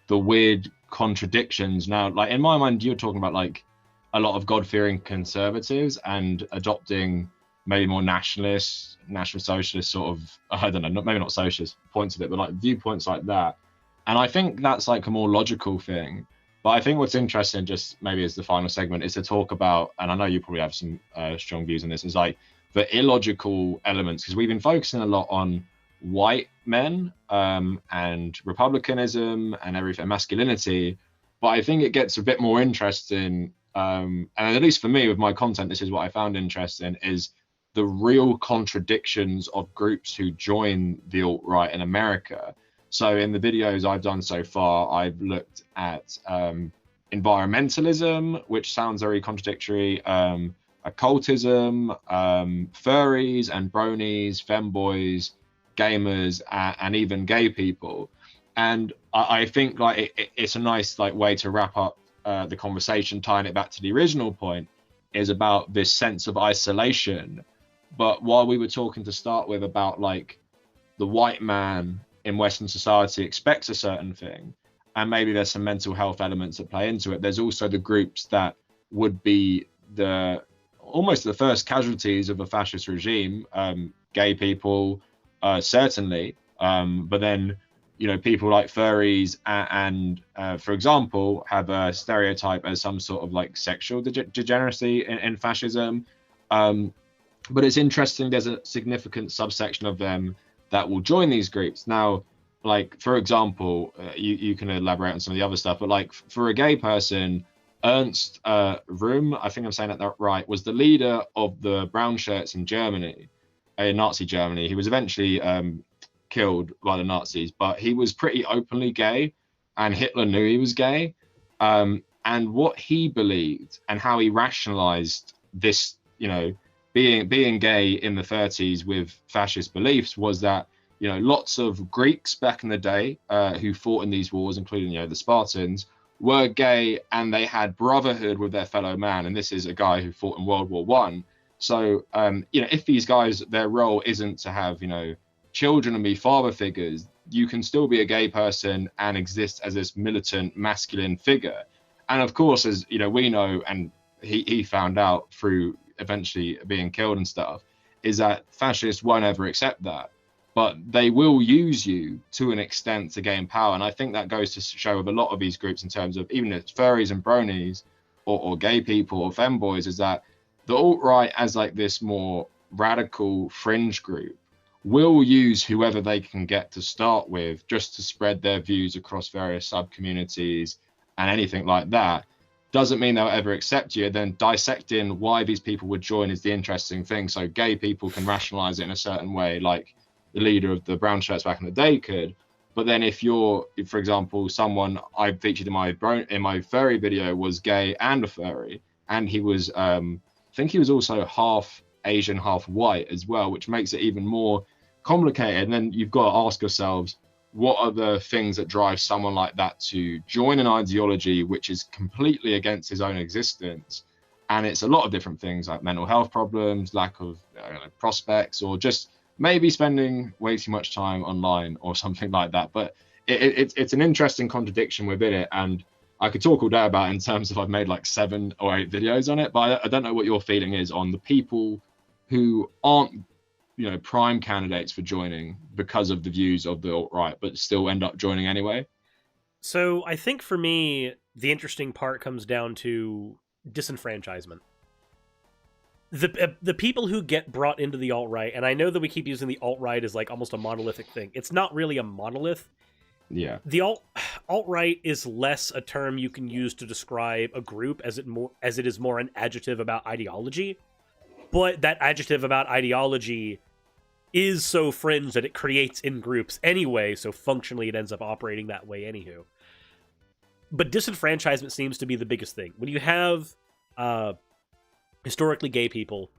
the weird contradictions. Now, like in my mind, you're talking about like a lot of God-fearing conservatives and adopting maybe more national socialist sort of, I don't know, maybe not socialist points of it, but like viewpoints like that. And I think that's like a more logical thing. But I think what's interesting, just maybe as the final segment, is to talk about, and I know you probably have some strong views on this, is like the illogical elements, because we've been focusing a lot on white men and republicanism and everything, masculinity. But I think it gets a bit more interesting, and at least for me with my content, this is what I found interesting, is the real contradictions of groups who join the alt-right in America. So in the videos I've done so far, I've looked at environmentalism, which sounds very contradictory, occultism, furries and bronies, femboys, gamers, and even gay people. And I think like it's a nice like way to wrap up the conversation, tying it back to the original point, is about this sense of isolation. But while we were talking to start with about like the white man in Western society expects a certain thing, and maybe there's some mental health elements that play into it, there's also the groups that would be almost the first casualties of a fascist regime, gay people, certainly, but then, you know, people like furries and for example, have a stereotype as some sort of like sexual degeneracy in fascism. But it's interesting, there's a significant subsection of them that will join these groups. Now, like, for example, you can elaborate on some of the other stuff, but like for a gay person, Ernst Röhm, I think I'm saying that right, was the leader of the brown shirts in Germany, in Nazi Germany. He was eventually killed by the Nazis, but he was pretty openly gay, and Hitler knew he was gay. And what he believed and how he rationalized this, you know, being gay in the 30s with fascist beliefs was that, you know, lots of Greeks back in the day who fought in these wars, including, you know, the Spartans, were gay, and they had brotherhood with their fellow man. And this is a guy who fought in World War I. So, you know, if these guys, their role isn't to have, you know, children and be father figures, you can still be a gay person and exist as this militant masculine figure. And of course, as you know, we know, and he found out through eventually being killed and stuff, is that fascists won't ever accept that, but they will use you to an extent to gain power. And I think that goes to show with a lot of these groups, in terms of even if it's furries and bronies or gay people or femboys, is that the alt-right, as like this more radical fringe group, will use whoever they can get to start with just to spread their views across various sub-communities and anything like that. Doesn't mean they'll ever accept you. Then dissecting why these people would join is the interesting thing. So gay people can rationalize it in a certain way, like the leader of the brown shirts back in the day could. But then if you're, for example, someone I featured in my furry video was gay and a furry, and he was, I think he was also half Asian, half white as well, which makes it even more complicated. And then you've got to ask yourselves, what are the things that drive someone like that to join an ideology which is completely against his own existence? And it's a lot of different things, like mental health problems, lack of prospects, or just maybe spending way too much time online or something like that. But it's an interesting contradiction within it, and I could talk all day about it in terms of I've made like 7 or 8 videos on it, but I don't know what your feeling is on the people who aren't prime candidates for joining because of the views of the alt-right, but still end up joining anyway. So I think for me, the interesting part comes down to disenfranchisement. The people who get brought into the alt-right, and I know that we keep using the alt-right as like almost a monolithic thing. It's not really a monolith. Yeah. The alt-right is less a term you can use to describe a group as it is more an adjective about ideology. But that adjective about ideology is so fringe that it creates in-groups anyway, so functionally it ends up operating that way anywho. But disenfranchisement seems to be the biggest thing. When you have historically gay people,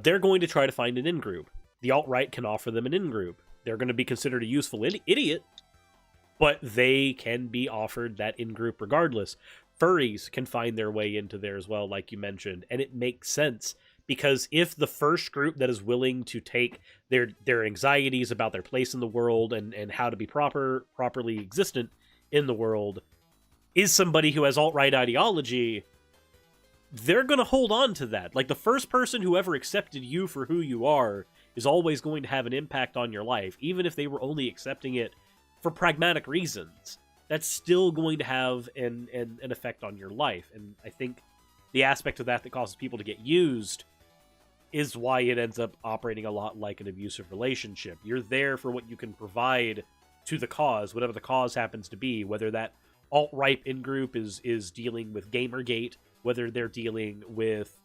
they're going to try to find an in-group. The alt-right can offer them an in-group. They're going to be considered a useful idiot, but they can be offered that in-group regardless. Furries can find their way into there as well, like you mentioned, and it makes sense. Because if the first group that is willing to take their anxieties about their place in the world and how to be properly existent in the world is somebody who has alt-right ideology, they're going to hold on to that. Like, the first person who ever accepted you for who you are is always going to have an impact on your life, even if they were only accepting it for pragmatic reasons. That's still going to have an effect on your life. And I think the aspect of that causes people to get used is why it ends up operating a lot like an abusive relationship. You're there for what you can provide to the cause, whatever the cause happens to be, whether that alt-right in-group is dealing with Gamergate, whether they're dealing with,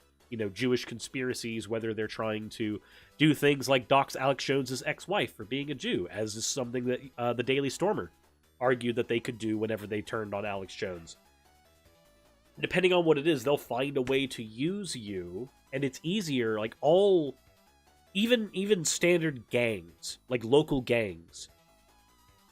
Jewish conspiracies, whether they're trying to do things like dox Alex Jones's ex-wife for being a Jew, as is something that the Daily Stormer argued that they could do whenever they turned on Alex Jones. Depending on what it is, they'll find a way to use you, and it's easier, like even standard gangs, like local gangs,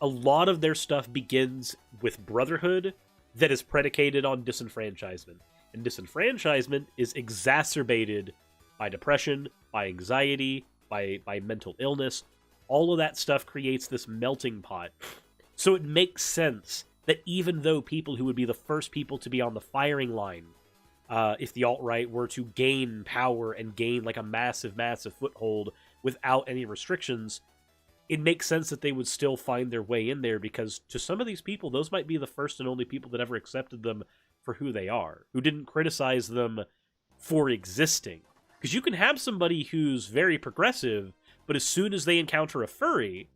a lot of their stuff begins with brotherhood that is predicated on disenfranchisement. And disenfranchisement is exacerbated by depression, by anxiety, by mental illness. All of that stuff creates this melting pot. So it makes sense that even though people who would be the first people to be on the firing line, if the alt-right were to gain power and gain like a massive foothold without any restrictions, it makes sense that they would still find their way in there, because to some of these people, those might be the first and only people that ever accepted them for who they are, who didn't criticize them for existing. Because you can have somebody who's very progressive, but as soon as they encounter a furry,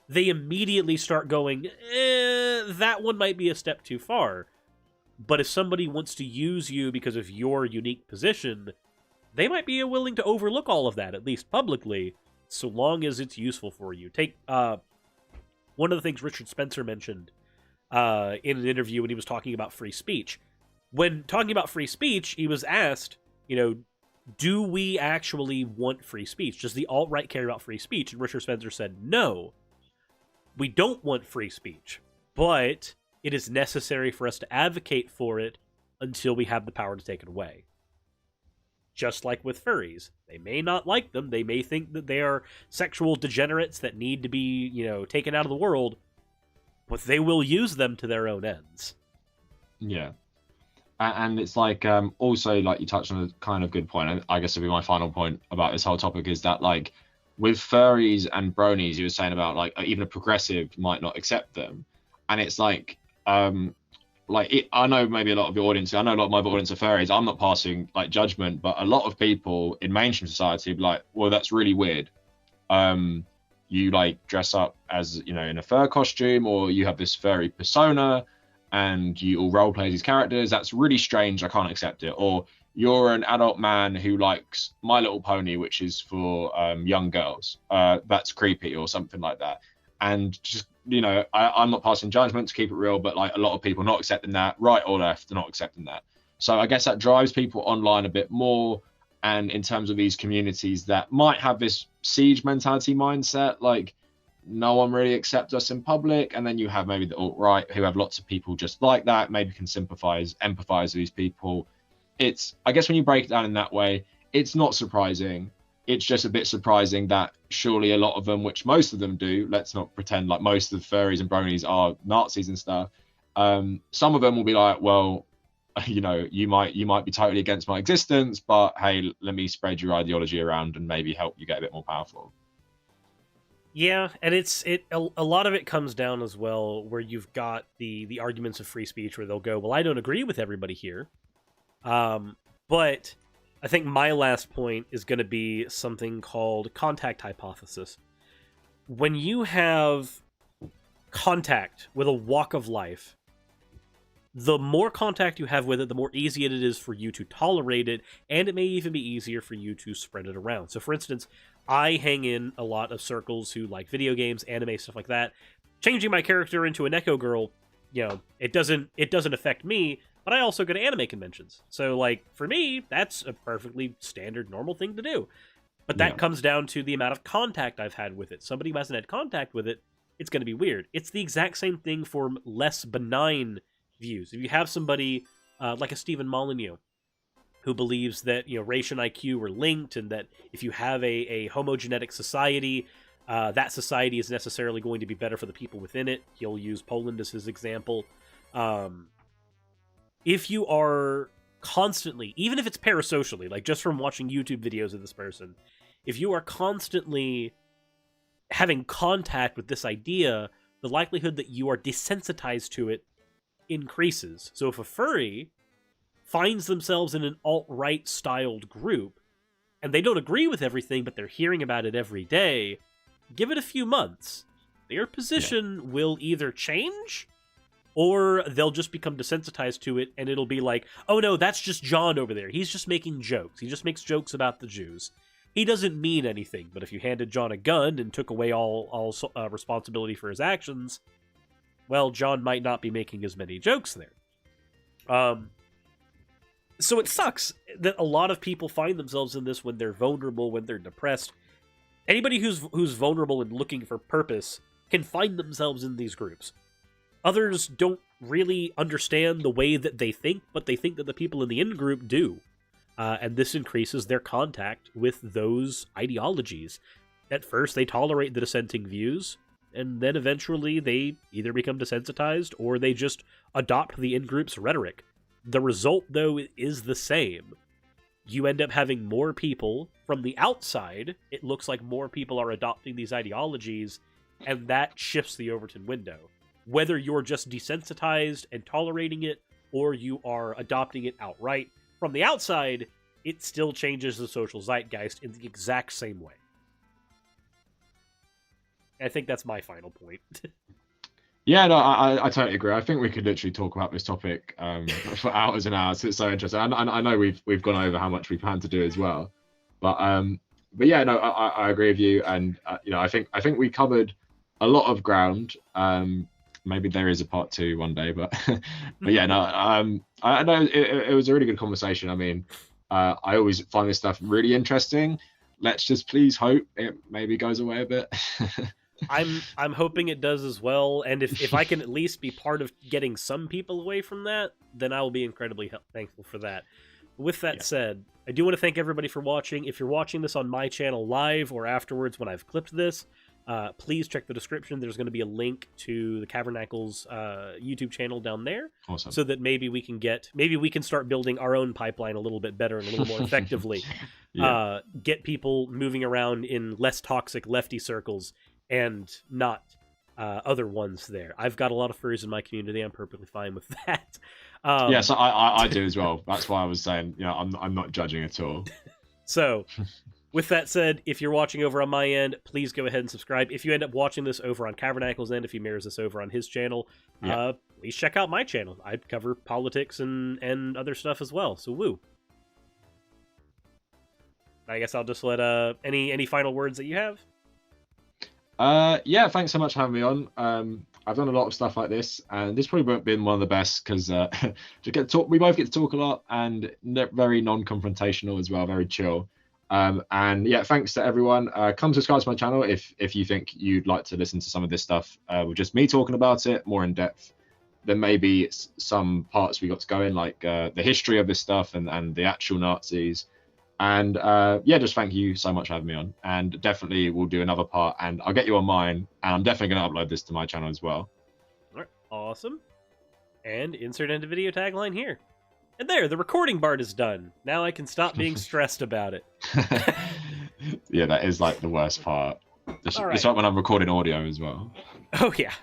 they immediately start going, that one might be a step too far. But if somebody wants to use you because of your unique position, they might be willing to overlook all of that, at least publicly, so long as it's useful for you. Take one of the things Richard Spencer mentioned in an interview when he was talking about free speech. When talking about free speech, he was asked, do we actually want free speech? Does the alt-right care about free speech? And Richard Spencer said, no, we don't want free speech, but it is necessary for us to advocate for it until we have the power to take it away. Just like with furries. They may not like them. They may think that they are sexual degenerates that need to be, taken out of the world, but they will use them to their own ends. Yeah. And it's like, also, like, you touched on a kind of good point, and I guess it'll be my final point about this whole topic, is that, like, with furries and bronies, you were saying about, like, even a progressive might not accept them. And it's like, I know maybe a lot of the audience, I know a lot of my audience are furries, I'm not passing, like, judgment, but a lot of people in mainstream society be like, well, that's really weird. You, like, dress up as, in a fur costume, or you have this furry persona, and you all role play these characters. That's really strange. I can't accept it. Or you're an adult man who likes My Little Pony, which is for young girls. That's creepy, or something like that. And just, I'm not passing judgment, to keep it real, but like a lot of people not accepting that, right or left, they're not accepting that. So I guess that drives people online a bit more. And in terms of these communities that might have this siege mentality mindset, like, no one really accepts us in public, and then you have maybe the alt-right who have lots of people just like that, maybe can empathize with these people. It's, I guess when you break it down in that way, it's not surprising. It's just a bit surprising that surely a lot of them, which most of them do, let's not pretend like most of the furries and bronies are Nazis and stuff. Some of them will be like, well, you might be totally against my existence, but hey, let me spread your ideology around and maybe help you get a bit more powerful. Yeah, and a lot of it comes down as well, where you've got the arguments of free speech, where they'll go, well, I don't agree with everybody here, but I think my last point is going to be something called contact hypothesis. When you have contact with a walk of life, the more contact you have with it, the more easy it is for you to tolerate it, and it may even be easier for you to spread it around. So, for instance, I hang in a lot of circles who like video games, anime, stuff like that. Changing my character into an Echo Girl, it doesn't affect me, but I also go to anime conventions. So, like, for me, that's a perfectly standard, normal thing to do. But that comes down to the amount of contact I've had with it. Somebody who hasn't had contact with it, it's going to be weird. It's the exact same thing for less benign views. If you have somebody like a Stephen Molyneux, who believes that race and IQ are linked, and that if you have a homogenetic society, that society is necessarily going to be better for the people within it. He'll use Poland as his example. If you are constantly, even if it's parasocially, like just from watching YouTube videos of this person, if you are constantly having contact with this idea, the likelihood that you are desensitized to it increases. So if a furry finds themselves in an alt-right styled group, and they don't agree with everything, but they're hearing about it every day, give it a few months. Their position will either change, or they'll just become desensitized to it, and it'll be like, oh no, that's just John over there. He's just making jokes. He just makes jokes about the Jews. He doesn't mean anything, but if you handed John a gun and took away all responsibility for his actions, well, John might not be making as many jokes there. So it sucks that a lot of people find themselves in this when they're vulnerable, when they're depressed. Anybody who's vulnerable and looking for purpose can find themselves in these groups. Others don't really understand the way that they think, but they think that the people in the in-group do. And this increases their contact with those ideologies. At first, they tolerate the dissenting views, and then eventually they either become desensitized or they just adopt the in-group's rhetoric. The result, though, is the same. You end up having more people from the outside. It looks like more people are adopting these ideologies, and that shifts the Overton window. Whether you're just desensitized and tolerating it, or you are adopting it outright, from the outside, it still changes the social zeitgeist in the exact same way. I think that's my final point. Yeah, no, I totally agree. I think we could literally talk about this topic for hours and hours. It's so interesting. I know we've gone over how much we plan to do as well, but yeah, no, I agree with you, and I think we covered a lot of ground. Maybe there is a part 2 one day, but but yeah, no, I know it was a really good conversation. I mean, I always find this stuff really interesting. Let's just please hope it maybe goes away a bit. I'm hoping it does as well, and if I can at least be part of getting some people away from that, then I will be incredibly thankful for that. With that said, I do want to thank everybody for watching. If you're watching this on my channel live or afterwards when I've clipped this, please check the description. There's going to be a link to the Kavernacle's YouTube channel down there. Awesome. So that maybe we can start building our own pipeline a little bit better and a little more effectively. Get people moving around in less toxic lefty circles and not other ones there. I've got a lot of furries in my community. I'm perfectly fine with that. Yeah, so I do as well. That's why I was saying, I'm not judging at all. So, with that said, if you're watching over on my end, please go ahead and subscribe. If you end up watching this over on Kavernacle's end, if he mirrors this over on his channel, please check out my channel. I cover politics and other stuff as well. So, woo. I guess I'll just let any final words that you have. Yeah, thanks so much for having me on. I've done a lot of stuff like this, and this probably won't been one of the best because we both get to talk a lot, and very non-confrontational as well, very chill. And yeah, thanks to everyone. Come subscribe to my channel if you think you'd like to listen to some of this stuff with just me talking about it more in depth. There may be some parts we got to go in, like the history of this stuff and the actual Nazis. And yeah, just thank you so much for having me on. And definitely we'll do another part, and I'll get you on mine. And I'm definitely going to upload this to my channel as well. All right, awesome. And insert into video tagline here. And there, the recording part is done. Now I can stop being stressed about it. Yeah, that is like the worst part. All right. It's like when I'm recording audio as well. Oh, yeah.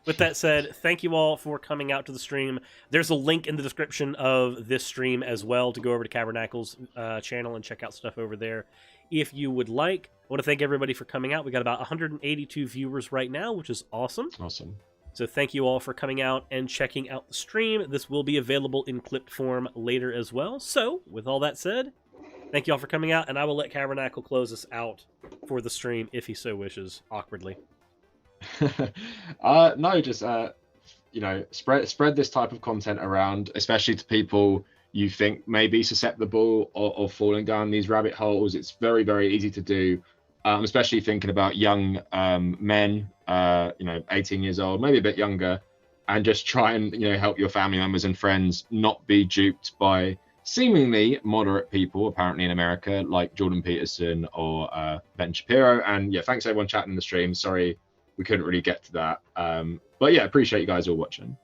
With that said, thank you all for coming out to the stream. There's a link in the description of this stream as well to go over to Kavernacle's channel and check out stuff over there if you would like. I want to thank everybody for coming out. We got about 182 viewers right now, which is awesome. Awesome. So thank you all for coming out and checking out the stream. This will be available in clipped form later as well. So, with all that said, thank you all for coming out, and I will let Kavernacle close us out for the stream if he so wishes, awkwardly. No, just spread this type of content around, especially to people you think may be susceptible of falling down these rabbit holes. It's very, very easy to do, especially thinking about young men, 18 years old, maybe a bit younger, and just try and help your family members and friends not be duped by seemingly moderate people, apparently in America, like Jordan Peterson or Ben Shapiro. And yeah, thanks everyone chatting in the stream. Sorry we couldn't really get to that, but yeah, appreciate you guys all watching.